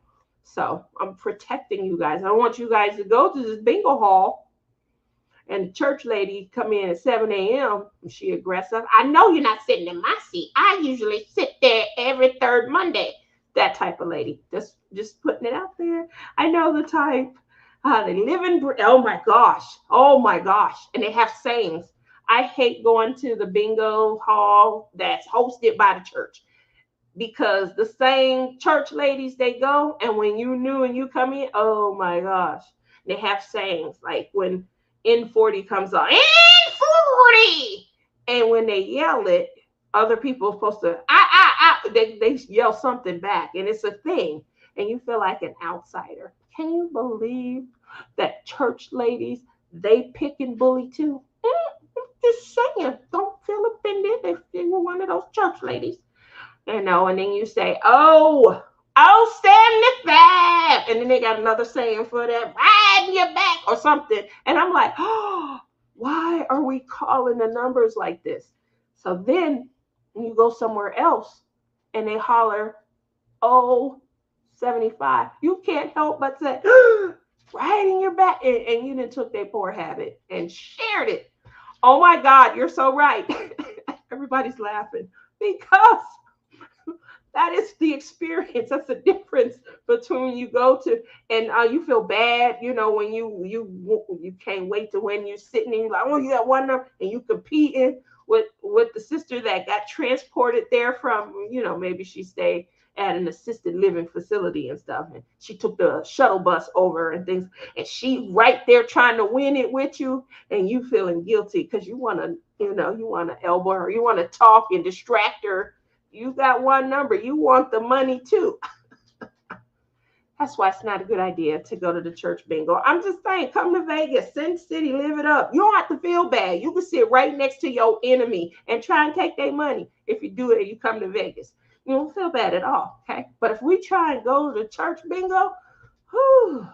So I'm protecting you guys. I don't want you guys to go to this bingo hall and the church lady come in at 7 a.m. and she aggressive. I know you're not sitting in my seat. I usually sit there every third Monday. That type of lady. Just putting it out there. I know the type. They live in, oh my gosh. And they have sayings. I hate going to the bingo hall that's hosted by the church because the same church ladies, they go, and when you new and you come in, oh my gosh, they have sayings like when N40 comes on, N40, and when they yell it, other people are supposed to, they yell something back, and it's a thing, and you feel like an outsider. Can you believe that church ladies, they pick and bully too? Just saying, don't feel offended if you were one of those church ladies. You know, and then you say, oh, 75. And then they got another saying for that, riding your back or something. And I'm like, oh, why are we calling the numbers like this? So then when you go somewhere else and they holler, oh, 75, you can't help but say, right in your back. And you then took their poor habit and shared it. Oh my God, you're so right. Everybody's laughing because that is the experience. That's the difference between you go to and you feel bad, when you can't wait to when you're sitting and you're like, oh, you got one number, and you competing with the sister that got transported there from, maybe she stayed at an assisted living facility and stuff, and she took the shuttle bus over and things, and she right there trying to win it with you, and you feeling guilty because you want to, you want to elbow her, you want to talk and distract her. You got one number. You want the money too. That's why it's not a good idea to go to the church bingo. I'm just saying, come to Vegas, Sin City, live it up. You don't have to feel bad. You can sit right next to your enemy and try and take their money if you do it and you come to Vegas. You don't feel bad at all, okay? But if we try and go to the church bingo, whew,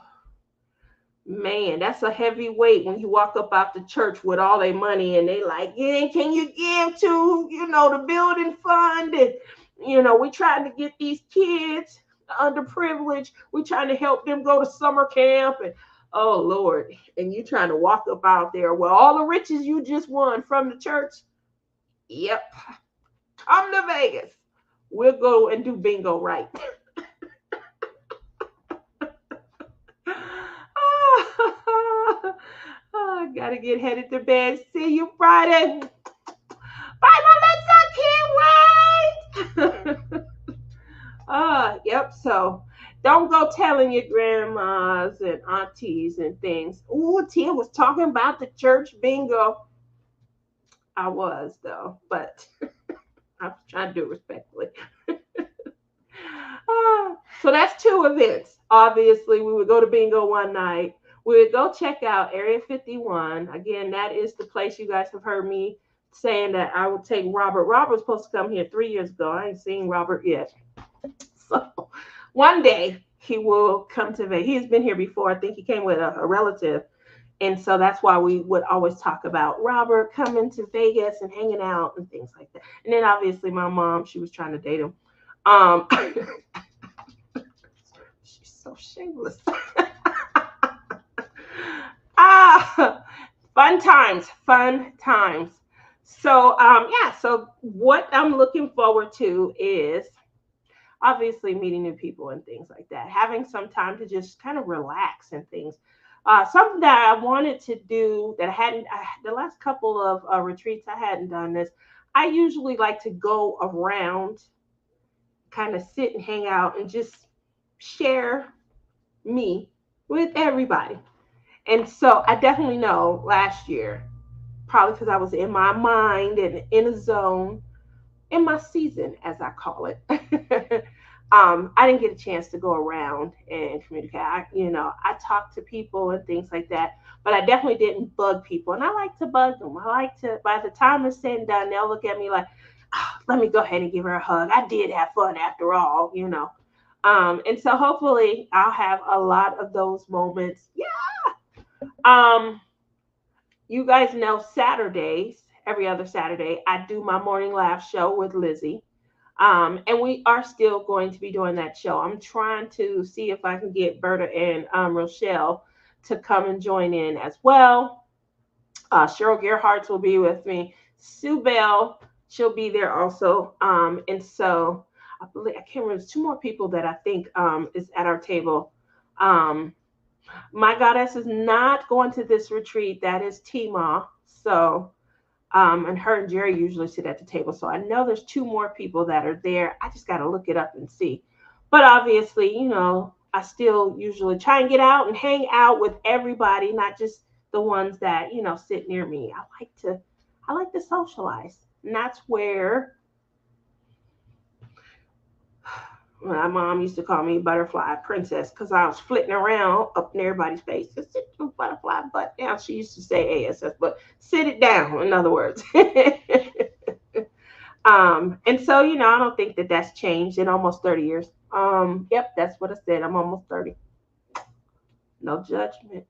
man, that's a heavy weight when you walk up out the church with all their money and they like, yeah, can you give to, the building fund? And, we trying to get these kids underprivileged. We trying to help them go to summer camp. And, oh, Lord. And you trying to walk up out there. Well, all the riches you just won from the church. Yep. Come to Vegas. We'll go and do bingo right. I gotta get headed to bed. See you Friday. Bye, Melissa. Can't wait. Yep. So don't go telling your grandmas and aunties and things. Ooh, Tia was talking about the church bingo. I was though, but I'm trying to do it respectfully. So that's two events. Obviously, we would go to bingo one night. We would go check out Area 51. Again, that is the place you guys have heard me saying that I would take Robert. Robert was supposed to come here 3 years ago. I ain't seen Robert yet. So one day he will come to Vegas. He's been here before. I think he came with a relative. And so that's why we would always talk about Robert coming to Vegas and hanging out and things like that. And then obviously my mom, she was trying to date him. She's so shameless. Fun times. So so what I'm looking forward to is obviously meeting new people and things like that, having some time to just kind of relax and things. Something that I wanted to do that the last couple of retreats I hadn't done this. I usually like to go around, kind of sit and hang out and just share me with everybody. And so I definitely know last year, probably because I was in my mind and in a zone, in my season, as I call it. I didn't get a chance to go around and communicate. I talked to people and things like that, but I definitely didn't bug people. And I like to bug them. I like to, by the time it's said and done, they'll look at me like, oh, let me go ahead and give her a hug. I did have fun after all. And so hopefully I'll have a lot of those moments. Yeah. You guys know Saturdays, every other Saturday, I do my morning laugh show with Lizzie. And we are still going to be doing that show. I'm trying to see if I can get Berta and Rochelle to come and join in as well. Cheryl Gerhardt will be with me. Sue Bell, she'll be there also. And so I can't remember, there's two more people that I think is at our table. My goddess is not going to this retreat. That is Tima. So and her and Jerry usually sit at the table. So I know there's two more people that are there. I just got to look it up and see. But obviously, I still usually try and get out and hang out with everybody, not just the ones that, sit near me. I like to socialize. And that's where my mom used to call me Butterfly Princess because I was flitting around up in everybody's face. Just sit your butterfly butt down. She used to say ASS, but sit it down, in other words. And so, I don't think that that's changed in almost 30 years. Yep, that's what I said. I'm almost 30. No judgment.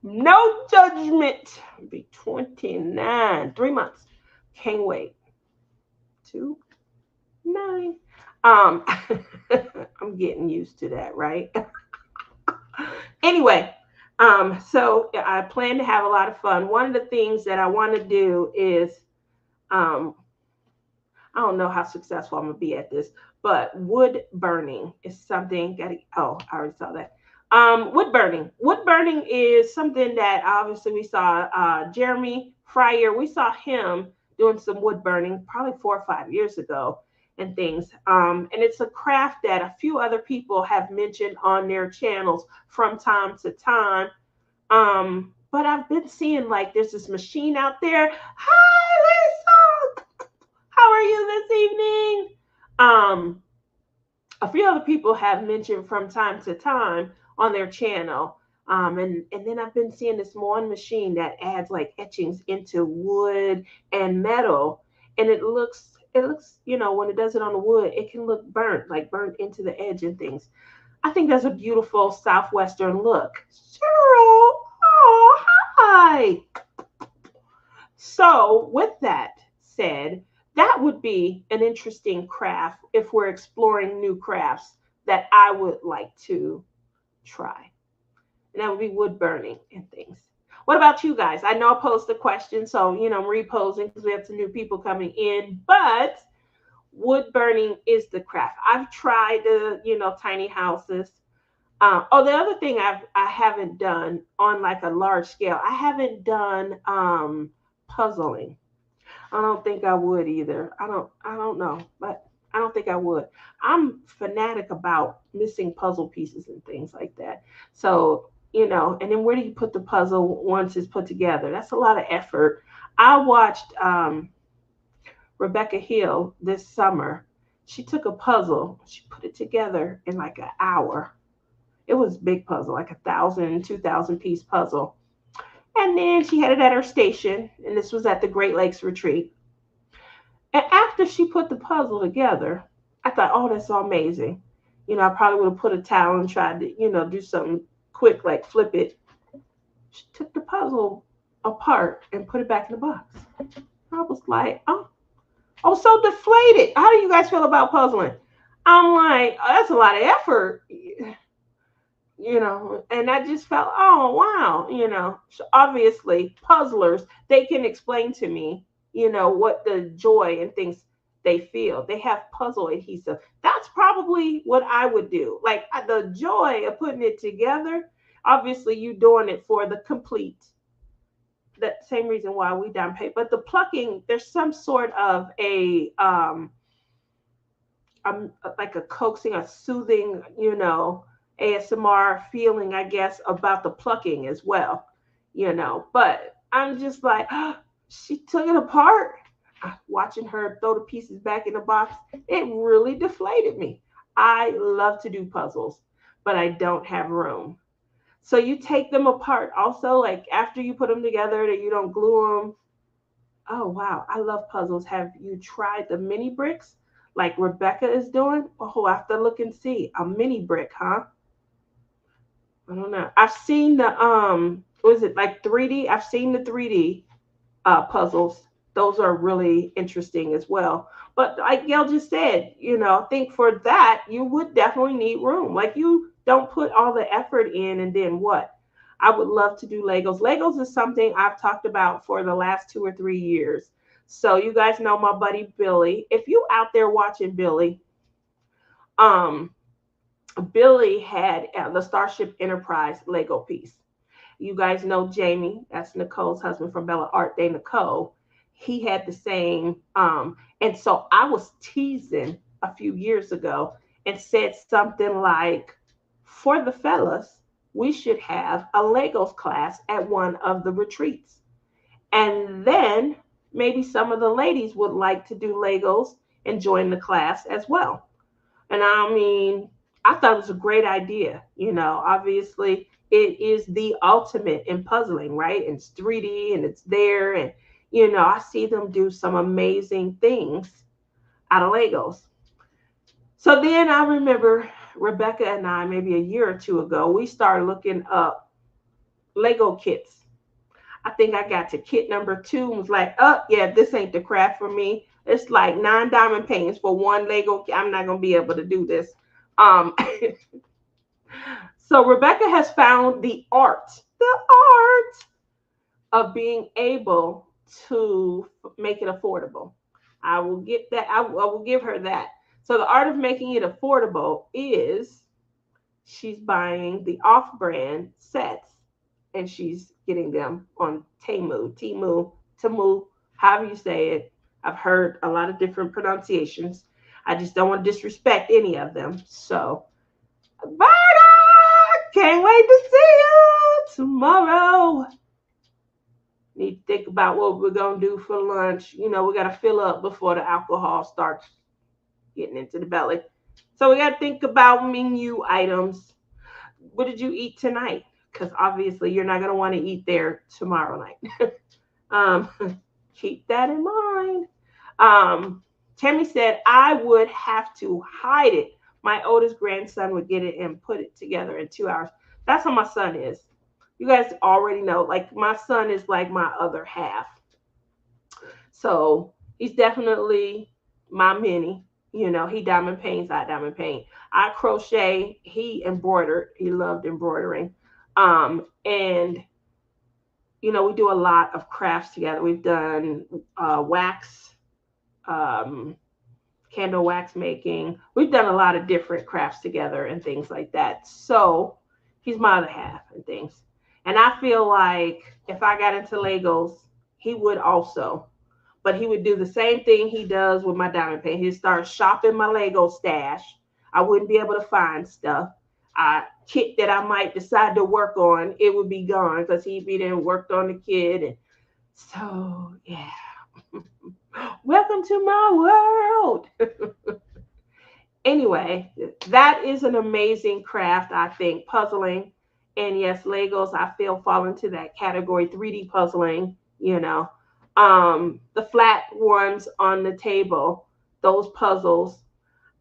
No judgment. Be 29. 3 months. Can't wait. 2, 9. Um, I'm getting used to that, right? Anyway, so I plan to have a lot of fun. One of the things that I want to do is, um, I don't know how successful I'm gonna be at this, but wood burning is something that, oh, I already saw that. Wood burning. Wood burning is something that obviously we saw Jeremy Fryer, we saw him doing some wood burning probably 4 or 5 years ago and things. And it's a craft that a few other people have mentioned on their channels from time to time. But I've been seeing like there's this machine out there. Hi, Lisa. How are you this evening? Um, a few other people have mentioned from time to time on their channel. And then I've been seeing this one machine that adds like etchings into wood and metal, and it looks, when it does it on the wood, it can look burnt, like burnt into the edge and things. I think that's a beautiful southwestern look. Cheryl, oh hi. So, with that said, that would be an interesting craft if we're exploring new crafts that I would like to try. And that would be wood burning and things. What about you guys? I know I posed the question, so I'm reposing because we have some new people coming in, but wood burning is the craft. I've tried the, tiny houses. The other thing I haven't done on like a large scale, I haven't done puzzling. I don't think I would either. I don't know, but I don't think I would. I'm fanatic about missing puzzle pieces and things like that. So, and then where do you put the puzzle once it's put together? That's a lot of effort. I watched Rebecca Hill this summer. She took a puzzle, she put it together in like an hour. It was a big puzzle, like 1,000, 2,000 piece puzzle. And then she had it at her station, and this was at the Great Lakes Retreat. And after she put the puzzle together, I thought, oh, that's so amazing. I probably would have put a towel and tried to, do something quick, like flip it. She took the puzzle apart and put it back in the box. I was like, oh, so deflated. How do you guys feel about puzzling? I'm like, oh, that's a lot of effort. And I just felt, oh wow, so obviously puzzlers, they can explain to me, what the joy and things they feel. They have puzzle adhesive. That's probably what I would do, like the joy of putting it together. Obviously you doing it for the complete, that same reason why we done pay, but the plucking, there's some sort of like a coaxing, a soothing, ASMR feeling, I guess, about the plucking as well, But I'm just like, she took it apart. Watching her throw the pieces back in the box, it really deflated me. I love to do puzzles, but I don't have room. So you take them apart also, like after you put them together, that you don't glue them. Oh wow, I love puzzles. Have you tried the mini bricks like Rebecca is doing? Oh, I have to look and see. A mini brick, huh? I don't know. I've seen the was it like 3D? I've seen the 3D puzzles. Those are really interesting as well. But like Gail just said, I think for that you would definitely need room. Like you don't put all the effort in and then what? I would love to do Legos. Legos is something I've talked about for the last 2 or 3 years. So you guys know my buddy Billy. If you out there watching Billy, um, Billy had the Starship Enterprise Lego piece. You guys know Jamie, that's Nicole's husband from Bella Art Day Nicole. He had the same, and so I was teasing a few years ago and said something like, for the fellas, we should have a Legos class at one of the retreats. And then maybe some of the ladies would like to do Legos and join the class as well. And I mean, I thought it was a great idea. Obviously, it is the ultimate in puzzling, right? And it's 3D and it's there. And, I see them do some amazing things out of Legos. So then I remember Rebecca and I, maybe a year or two ago, we started looking up Lego kits. I think I got to kit number 2 and was like, oh, yeah, this ain't the craft for me. It's like 9 diamond paintings for one Lego kit. I'm not going to be able to do this. Um, so Rebecca has found the art of being able to make it affordable. I will get that. I will give her that. So the art of making it affordable is she's buying the off-brand sets and she's getting them on Temu, however you say it. I've heard a lot of different pronunciations. I just don't want to disrespect any of them. So, bye, can't wait to see you tomorrow. Need to think about what we're going to do for lunch. You know, we got to fill up before the alcohol starts getting into the belly. So we got to think about menu items. What did you eat tonight? Because obviously you're not going to want to eat there tomorrow night. Keep that in mind. Tammy said, I would have to hide it. My oldest grandson would get it and put it together in 2 hours. That's how my son is. You guys already know, like my son is like my other half. So he's definitely my mini. You know, he diamond paints, I diamond paint. I crochet, he embroidered. He loved embroidering. And you know, we do a lot of crafts together. We've done wax, candle wax making. We've done a lot of different crafts together and things like that. So he's my other half and things. And I feel like if I got into Legos, he would also. But he would do the same thing he does with my diamond paint. He'd start shopping my Lego stash. I wouldn't be able to find stuff. Kit that I might decide to work on, it would be gone because he'd be there and worked on the kid. And so, yeah. Welcome to my world. Anyway, that is an amazing craft, I think, puzzling. And yes, Legos, I feel fall into that category, 3D puzzling, you know. The flat ones on the table, those puzzles,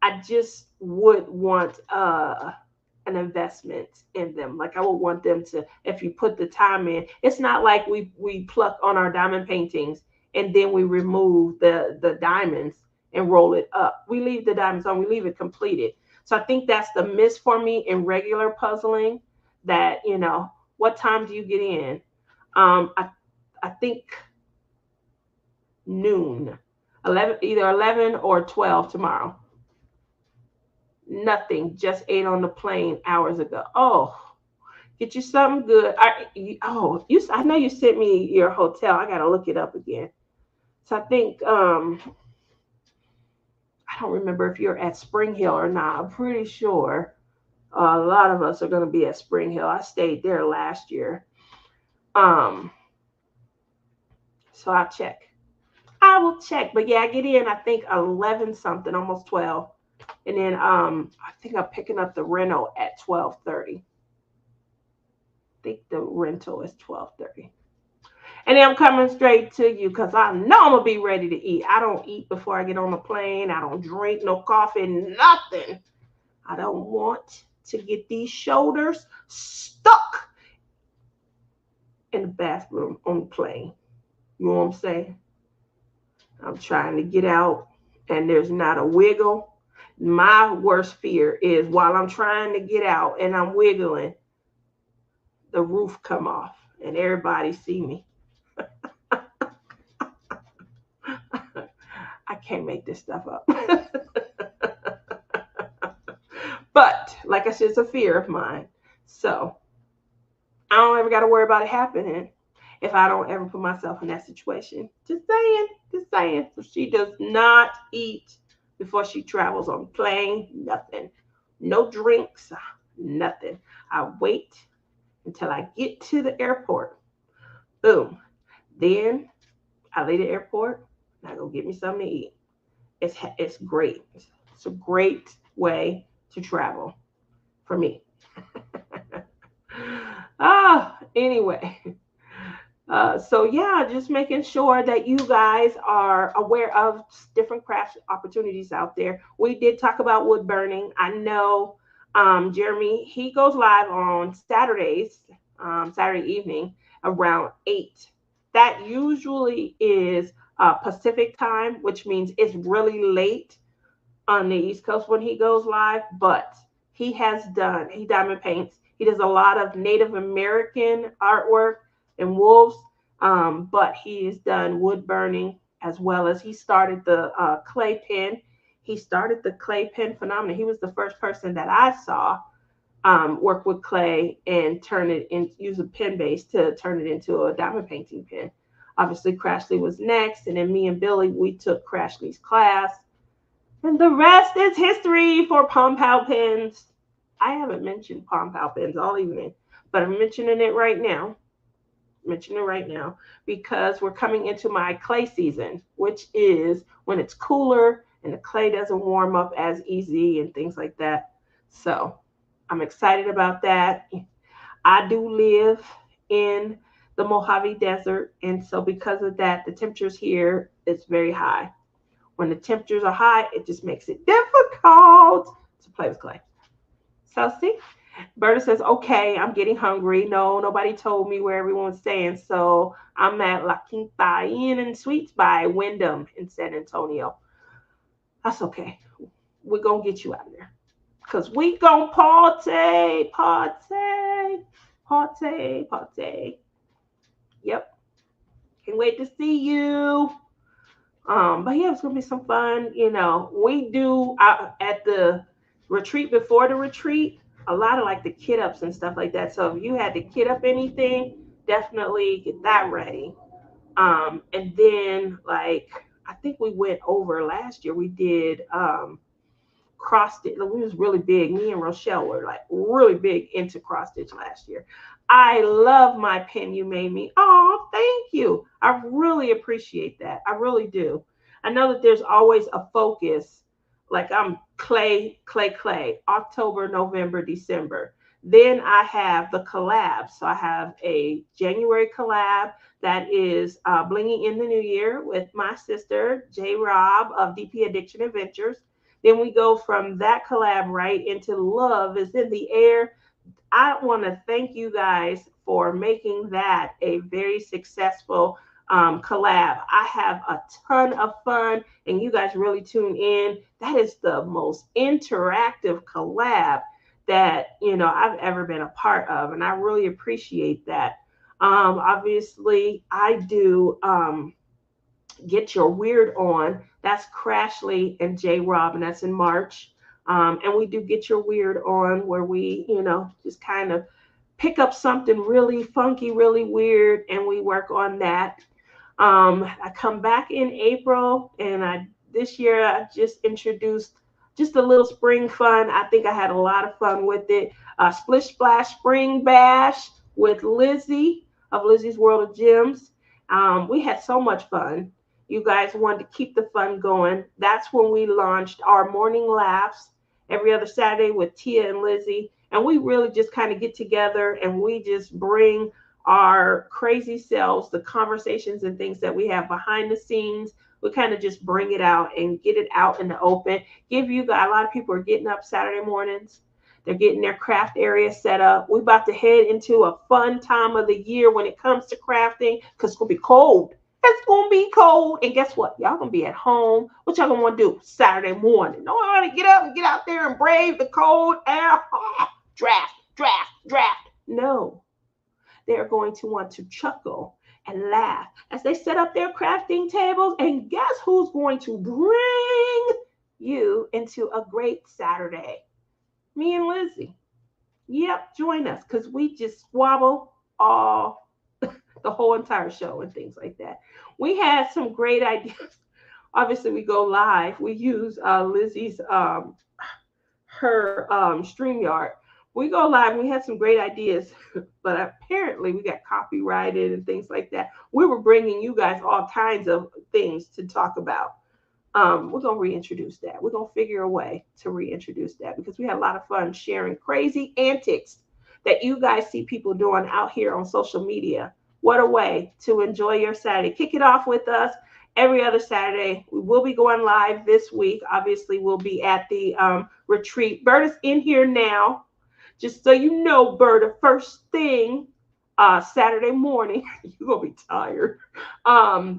I just would want an investment in them. Like I would want them to, if you put the time in, it's not like we pluck on our diamond paintings and then we remove the diamonds and roll it up. We leave the diamonds on, we leave it completed. So I think that's the miss for me in regular puzzling, that, you know, what time do you get in? I think noon, 11, either 11 or 12 tomorrow. Nothing, just ate on the plane hours ago. Oh, get you something good. I know you sent me your hotel. I gotta look it up again. So I think I don't remember if you're at Spring Hill or not. I'm pretty sure a lot of us are gonna be at Spring Hill. I stayed there last year. So I'll check. I will check. But yeah, I get in, I think 11 something, almost 12. And then I think I'm picking up the rental at 12:30. I think the rental is 12:30. And then I'm coming straight to you because I know I'm gonna be ready to eat. I don't eat before I get on the plane. I don't drink no coffee, nothing. I don't want to get these shoulders stuck in the bathroom on the plane. You know what I'm saying? I'm trying to get out and there's not a wiggle. My worst fear is while I'm trying to get out and I'm wiggling, the roof come off and everybody see me. I can't make this stuff up. But like I said, it's a fear of mine. So I don't ever got to worry about it happening if I don't ever put myself in that situation. Just saying, just saying. So she does not eat before she travels on plane, nothing. No drinks, nothing. I wait until I get to the airport. Boom. Then I leave the airport and I go get me something to eat. It's great. It's a great way to travel for me. Anyway. So yeah, just making sure that you guys are aware of different craft opportunities out there. We did talk about wood burning. I know Jeremy, he goes live on Saturdays Saturday evening around 8. That usually is Pacific time, which means it's really late on the East Coast when he goes live. But he diamond paints. He does a lot of Native American artwork and wolves, but he has done wood burning as well as he started the clay pen. He started the clay pen phenomenon. He was the first person that I saw work with clay and turn it in, use a pen base to turn it into a diamond painting pen. Obviously, Crashley was next, and then me and Billy, we took Crashley's class, and the rest is history for Palm Pow pens. I haven't mentioned Palm Pow pens all evening, but I'm mentioning it right now. Mention it right now because we're coming into my clay season, which is when it's cooler and the clay doesn't warm up as easy and things like that. So I'm excited about that. I do live in the Mojave Desert, and so because of that, the temperatures here is very high. When the temperatures are high, it just makes it difficult to play with clay. So see, Berta says, okay, I'm getting hungry. No, nobody told me where everyone's staying. So I'm at La Quinta Inn and Suites by Wyndham in San Antonio. That's okay. We're going to get you out of there. Because we going to party, party, party, party. Yep. Can't wait to see you. But yeah, it's going to be some fun. You know, we do at the retreat, before the retreat, a lot of like the kit ups and stuff like that. So if you had to kit up anything, definitely get that ready. And then like I think we went over last year. We did cross stitch. We was really big. Me and Rochelle were like really big into cross stitch last year. I love my pen you made me. Oh, thank you. I really appreciate that. I really do. I know that there's always a focus. Like I'm clay, clay, clay, October, November, December. Then I have the collab. So I have a January collab that is blinging in the new year with my sister, J Rob of DP Addiction Adventures. Then we go from that collab right into Love is in the Air. I want to thank you guys for making that a very successful collab. I have a ton of fun, and you guys really tune in. That is the most interactive collab that I've ever been a part of, and I really appreciate that. Obviously, I do Get Your Weird On. That's Crashley and J Rob, and that's in March. And we do Get Your Weird On, where we, just kind of pick up something really funky, really weird, and we work on that. I come back in April, and this year I just introduced just a little spring fun. I think I had a lot of fun with it. Splish Splash Spring Bash with Lizzie of Lizzie's World of Gems. We had so much fun. You guys wanted to keep the fun going. That's when we launched our morning laughs every other Saturday with Tia and Lizzie. And we really just kind of get together and we just bring our crazy selves, the conversations and things that we have behind the scenes. We kind of just bring it out and get it out in the open. Give you guys, a lot of people are getting up Saturday mornings. They're getting their craft area set up. We're about to head into a fun time of the year when it comes to crafting because it's going to be cold. It's going to be cold. And guess what? Y'all going to be at home. What y'all going to want to do Saturday morning? No one want to get up and get out there and brave the cold air. Draft, draft, draft. No. They're going to want to chuckle and laugh as they set up their crafting tables. And guess who's going to bring you into a great Saturday? Me and Lizzie. Yep, join us because we just squabble all the whole entire show and things like that. We had some great ideas. Obviously, we go live. We use Lizzie's her StreamYard. We go live. And we had some great ideas, but apparently we got copyrighted and things like that. We were bringing you guys all kinds of things to talk about. We're going to reintroduce that. We're going to figure a way to reintroduce that because we had a lot of fun sharing crazy antics that you guys see people doing out here on social media. What a way to enjoy your Saturday. Kick it off with us every other Saturday. We will be going live this week. Obviously, we'll be at the retreat. Berta's in here now. Just so you know, Berta, first thing Saturday morning, you're gonna be tired.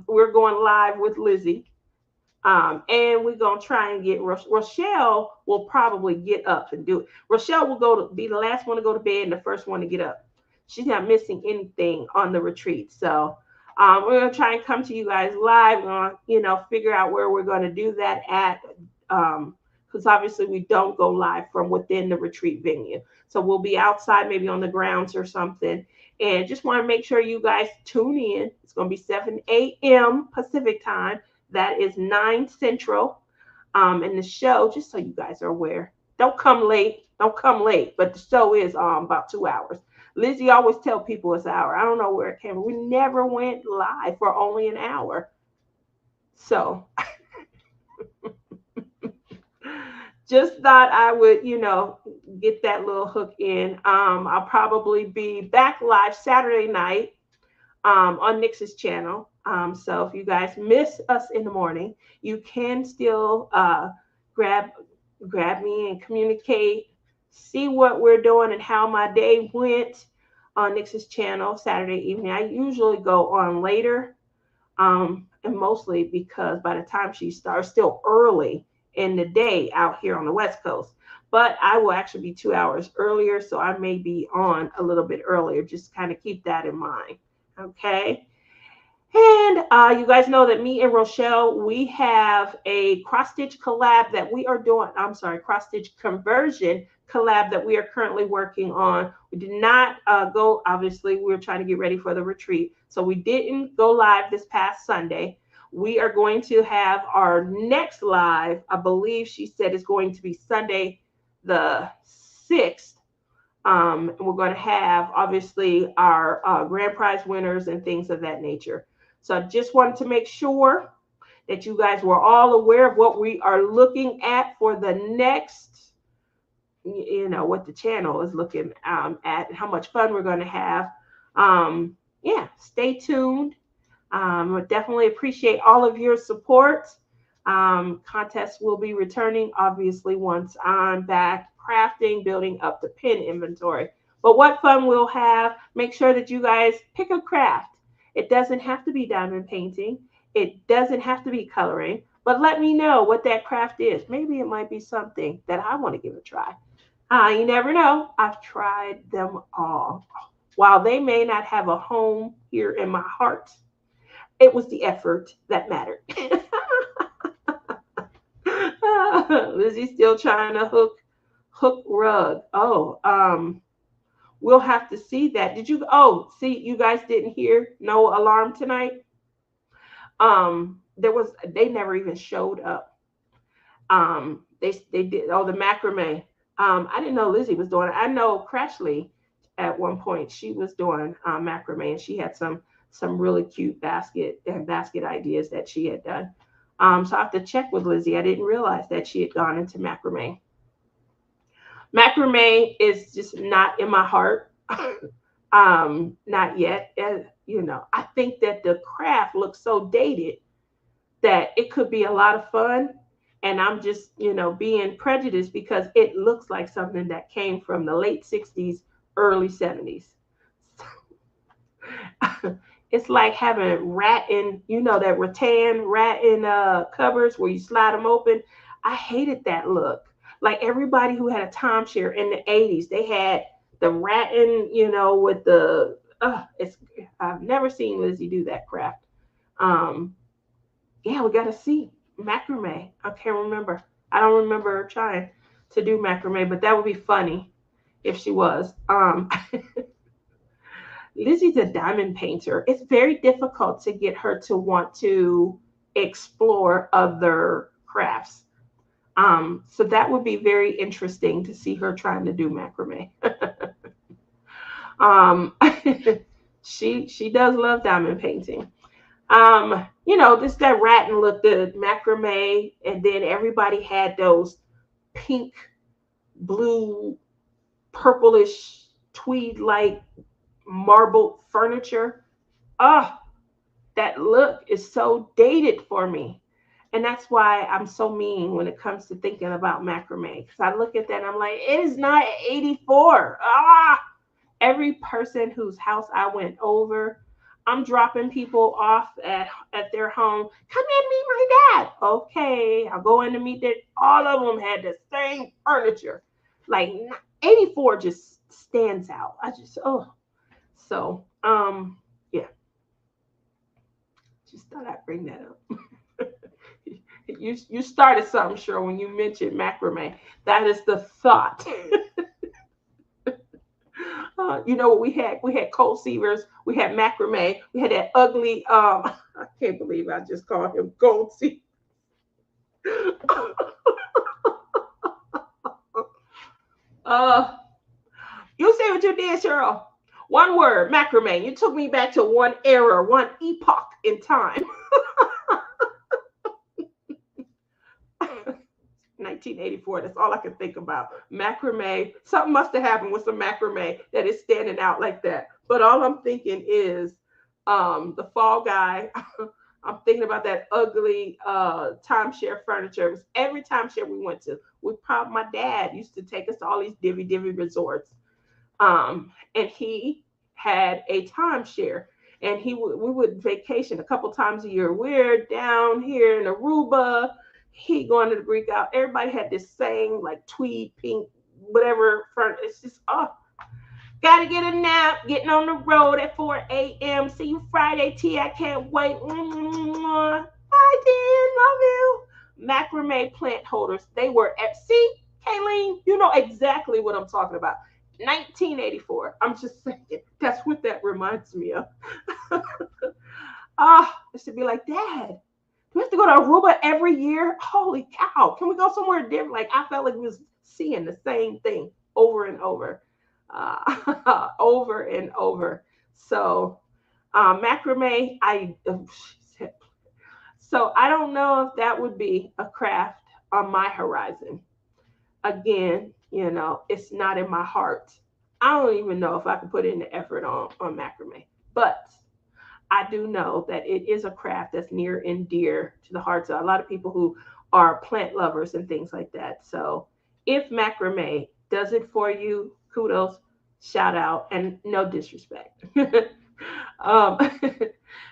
We're going live with Lizzie. And we're gonna try and get Rochelle will probably get up and do it. Rochelle will go to be the last one to go to bed and the first one to get up. She's not missing anything on the retreat. So we're gonna try and come to you guys live. We're gonna, figure out where we're gonna do that at. Because obviously we don't go live from within the retreat venue. So we'll be outside, maybe on the grounds or something. And just want to make sure you guys tune in. It's going to be 7 a.m. Pacific time. That is 9 Central. And the show, just so you guys are aware, don't come late. Don't come late. But the show is about 2 hours. Lizzie always tell people it's an hour. I don't know where it came from. We never went live for only an hour. So just thought I would, get that little hook in. I'll probably be back live Saturday night on Nix's channel. So if you guys miss us in the morning, you can still grab me and communicate, see what we're doing and how my day went on Nix's channel Saturday evening. I usually go on later, and mostly because by the time she starts, still early in the day out here on the West Coast. But I will actually be 2 hours earlier, so I may be on a little bit earlier. Just kind of keep that in mind. Okay. And you guys know that me and Rochelle, we have a cross-stitch collab that we are doing. I'm sorry, cross-stitch conversion collab that we are currently working on. We did not go, obviously, we were trying to get ready for the retreat. So we didn't go live this past Sunday. We are going to have our next live, I believe she said is going to be Sunday the 6th. And we're going to have, obviously, our grand prize winners and things of that nature. So I just wanted to make sure that you guys were all aware of what we are looking at for the next, what the channel is looking at, how much fun we're going to have. Stay tuned. I definitely appreciate all of your support. Contests will be returning, obviously, once I'm back crafting, building up the pin inventory. But what fun we'll have. Make sure that you guys pick a craft. It doesn't have to be diamond painting. It doesn't have to be coloring. But let me know what that craft is. Maybe it might be something that I want to give a try. You never know. I've tried them all. While they may not have a home here in my heart, it was the effort that mattered. Lizzie's still trying to hook rug. We'll have to see that. Did you? See, you guys didn't hear no alarm tonight. They never even showed up. They did. The macrame. I didn't know Lizzie was doing it. I know Crashley at one point she was doing macrame, and she had some really cute basket ideas that she had done. So I have to check with Lizzie. I didn't realize that she had gone into macrame. Macrame is just not in my heart. Not yet. I think that the craft looks so dated that it could be a lot of fun. And I'm just, being prejudiced because it looks like something that came from the late 60s, early 70s. It's like having that rattan rat in cupboards where you slide them open. I hated that look. Like everybody who had a timeshare in the 80s, they had the rattan, with the, I've never seen Lizzie do that craft. We got to see macrame. I can't remember. I don't remember her trying to do macrame, but that would be funny if she was. Lizzie's a diamond painter. It's very difficult to get her to want to explore other crafts. So that would be very interesting to see her trying to do macrame. She does love diamond painting. Just that rattan look, the macrame, and then everybody had those pink, blue, purplish, tweed-like marbled furniture. That look is so dated for me. And that's why I'm so mean when it comes to thinking about macrame. Because I look at that and I'm like, it is not 84. Every person whose house I went over, I'm dropping people off at their home. Come in, meet my dad. Okay, I'll go in to meet them. All of them had the same furniture. Like 84 just stands out. I just, oh. So, yeah, just thought I'd bring that up. You started something, sure, when you mentioned macrame. That is the thought. You know what we had? We had cold seavers. We had macrame. We had that ugly. I can't believe I just called him gold sea. uh, you see what you did, Cheryl? One word, macrame. You took me back to one era, one epoch in time. 1984. That's all I can think about. Macrame. Something must have happened with some macrame that is standing out like that. But all I'm thinking is the fall guy. I'm thinking about that ugly timeshare furniture. It was every timeshare we went to. My dad used to take us to all these divvy resorts. And he had a timeshare. And we would vacation a couple times a year. We're down here in Aruba, he going to the Greek out. Everybody had this same like tweed, pink, whatever. It's just, oh, gotta get a nap. Getting on the road at 4 a.m. See you Friday, T. I can't wait. Bye, Jen. Love you. Macrame plant holders. They were at, see, Kayleen, you know exactly what I'm talking about. 1984. I'm just saying. That's what that reminds me of. It should be like, Dad, we have to go to Aruba every year. Holy cow. Can we go somewhere different? Like, I felt like we was seeing the same thing over and over. Over and over. So, macrame, so I don't know if that would be a craft on my horizon. Again, it's not in my heart. I don't even know if I can put in the effort on macrame. But I do know that it is a craft that's near and dear to the hearts of a lot of people who are plant lovers and things like that. So if macrame does it for you, kudos, shout out, and no disrespect. um,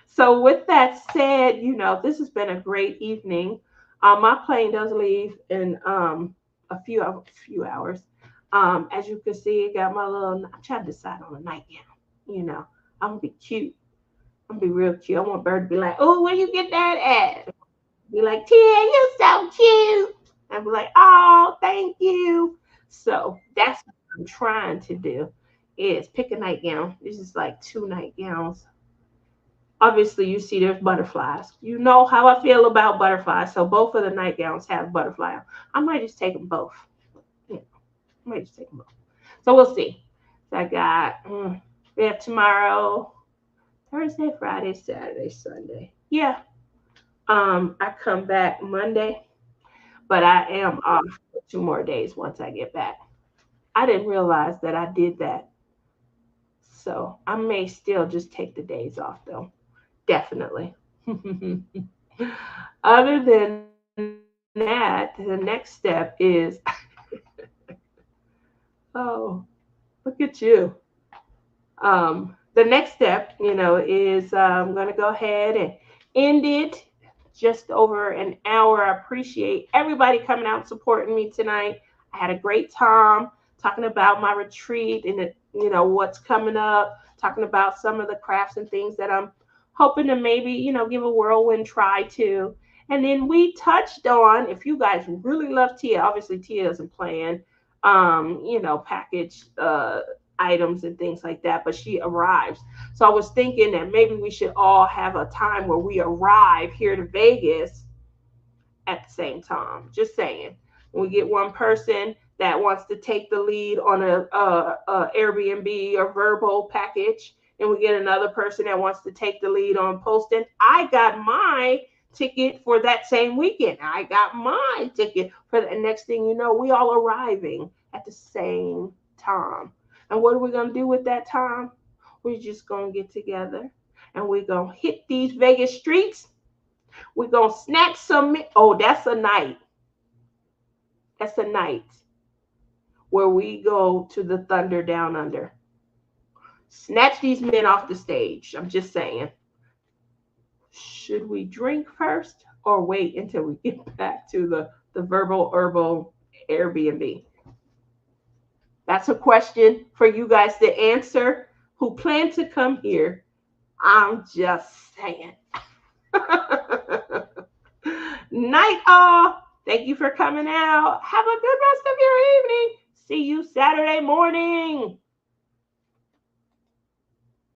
so with that said, this has been a great evening. My plane does leave in a few hours. As you can see, got my little. I'm trying to decide on a nightgown. I'm gonna be cute. I'm gonna be real cute. I want Bird to be like, "Oh, where you get that at?" Be like, "Tia, you so cute." I'd be like, "Oh, thank you." So that's what I'm trying to do is pick a nightgown. This is like 2 nightgowns. Obviously, you see there's butterflies. You know how I feel about butterflies. So both of the nightgowns have butterfly. I might just take them both. Yeah, I might just take them both. So we'll see. So I got, we have tomorrow, Thursday, Friday, Saturday, Sunday. Yeah. I come back Monday, but I am off for 2 more days once I get back. I didn't realize that I did that. So I may still just take the days off though. Definitely. Other than that, the next step is oh, look at you. The next step, is I'm going to go ahead and end it just over an hour. I appreciate everybody coming out and supporting me tonight. I had a great time talking about my retreat and what's coming up, talking about some of the crafts and things that I'm hoping to maybe, give a whirlwind try to. And then we touched on, if you guys really love Tia, obviously Tia isn't playing, package items and things like that, but she arrives. So I was thinking that maybe we should all have a time where we arrive here to Vegas at the same time. Just saying. We get one person that wants to take the lead on a Airbnb or Verbo package, and we get another person that wants to take the lead on posting. I got my ticket for that same weekend. I got my ticket for the next thing you know, we all arriving at the same time. And what are we going to do with that time? We're just going to get together and we're going to hit these Vegas streets. We're going to snatch some. Oh, that's a night. That's a night where we go to the Thunder Down Under. Snatch these men off the stage. I'm just saying. Should we drink first or wait until we get back to the verbal herbal Airbnb? That's a question for you guys to answer who plan to come here. I'm just saying. Night all. Thank you for coming out. Have a good rest of your evening. See you Saturday morning.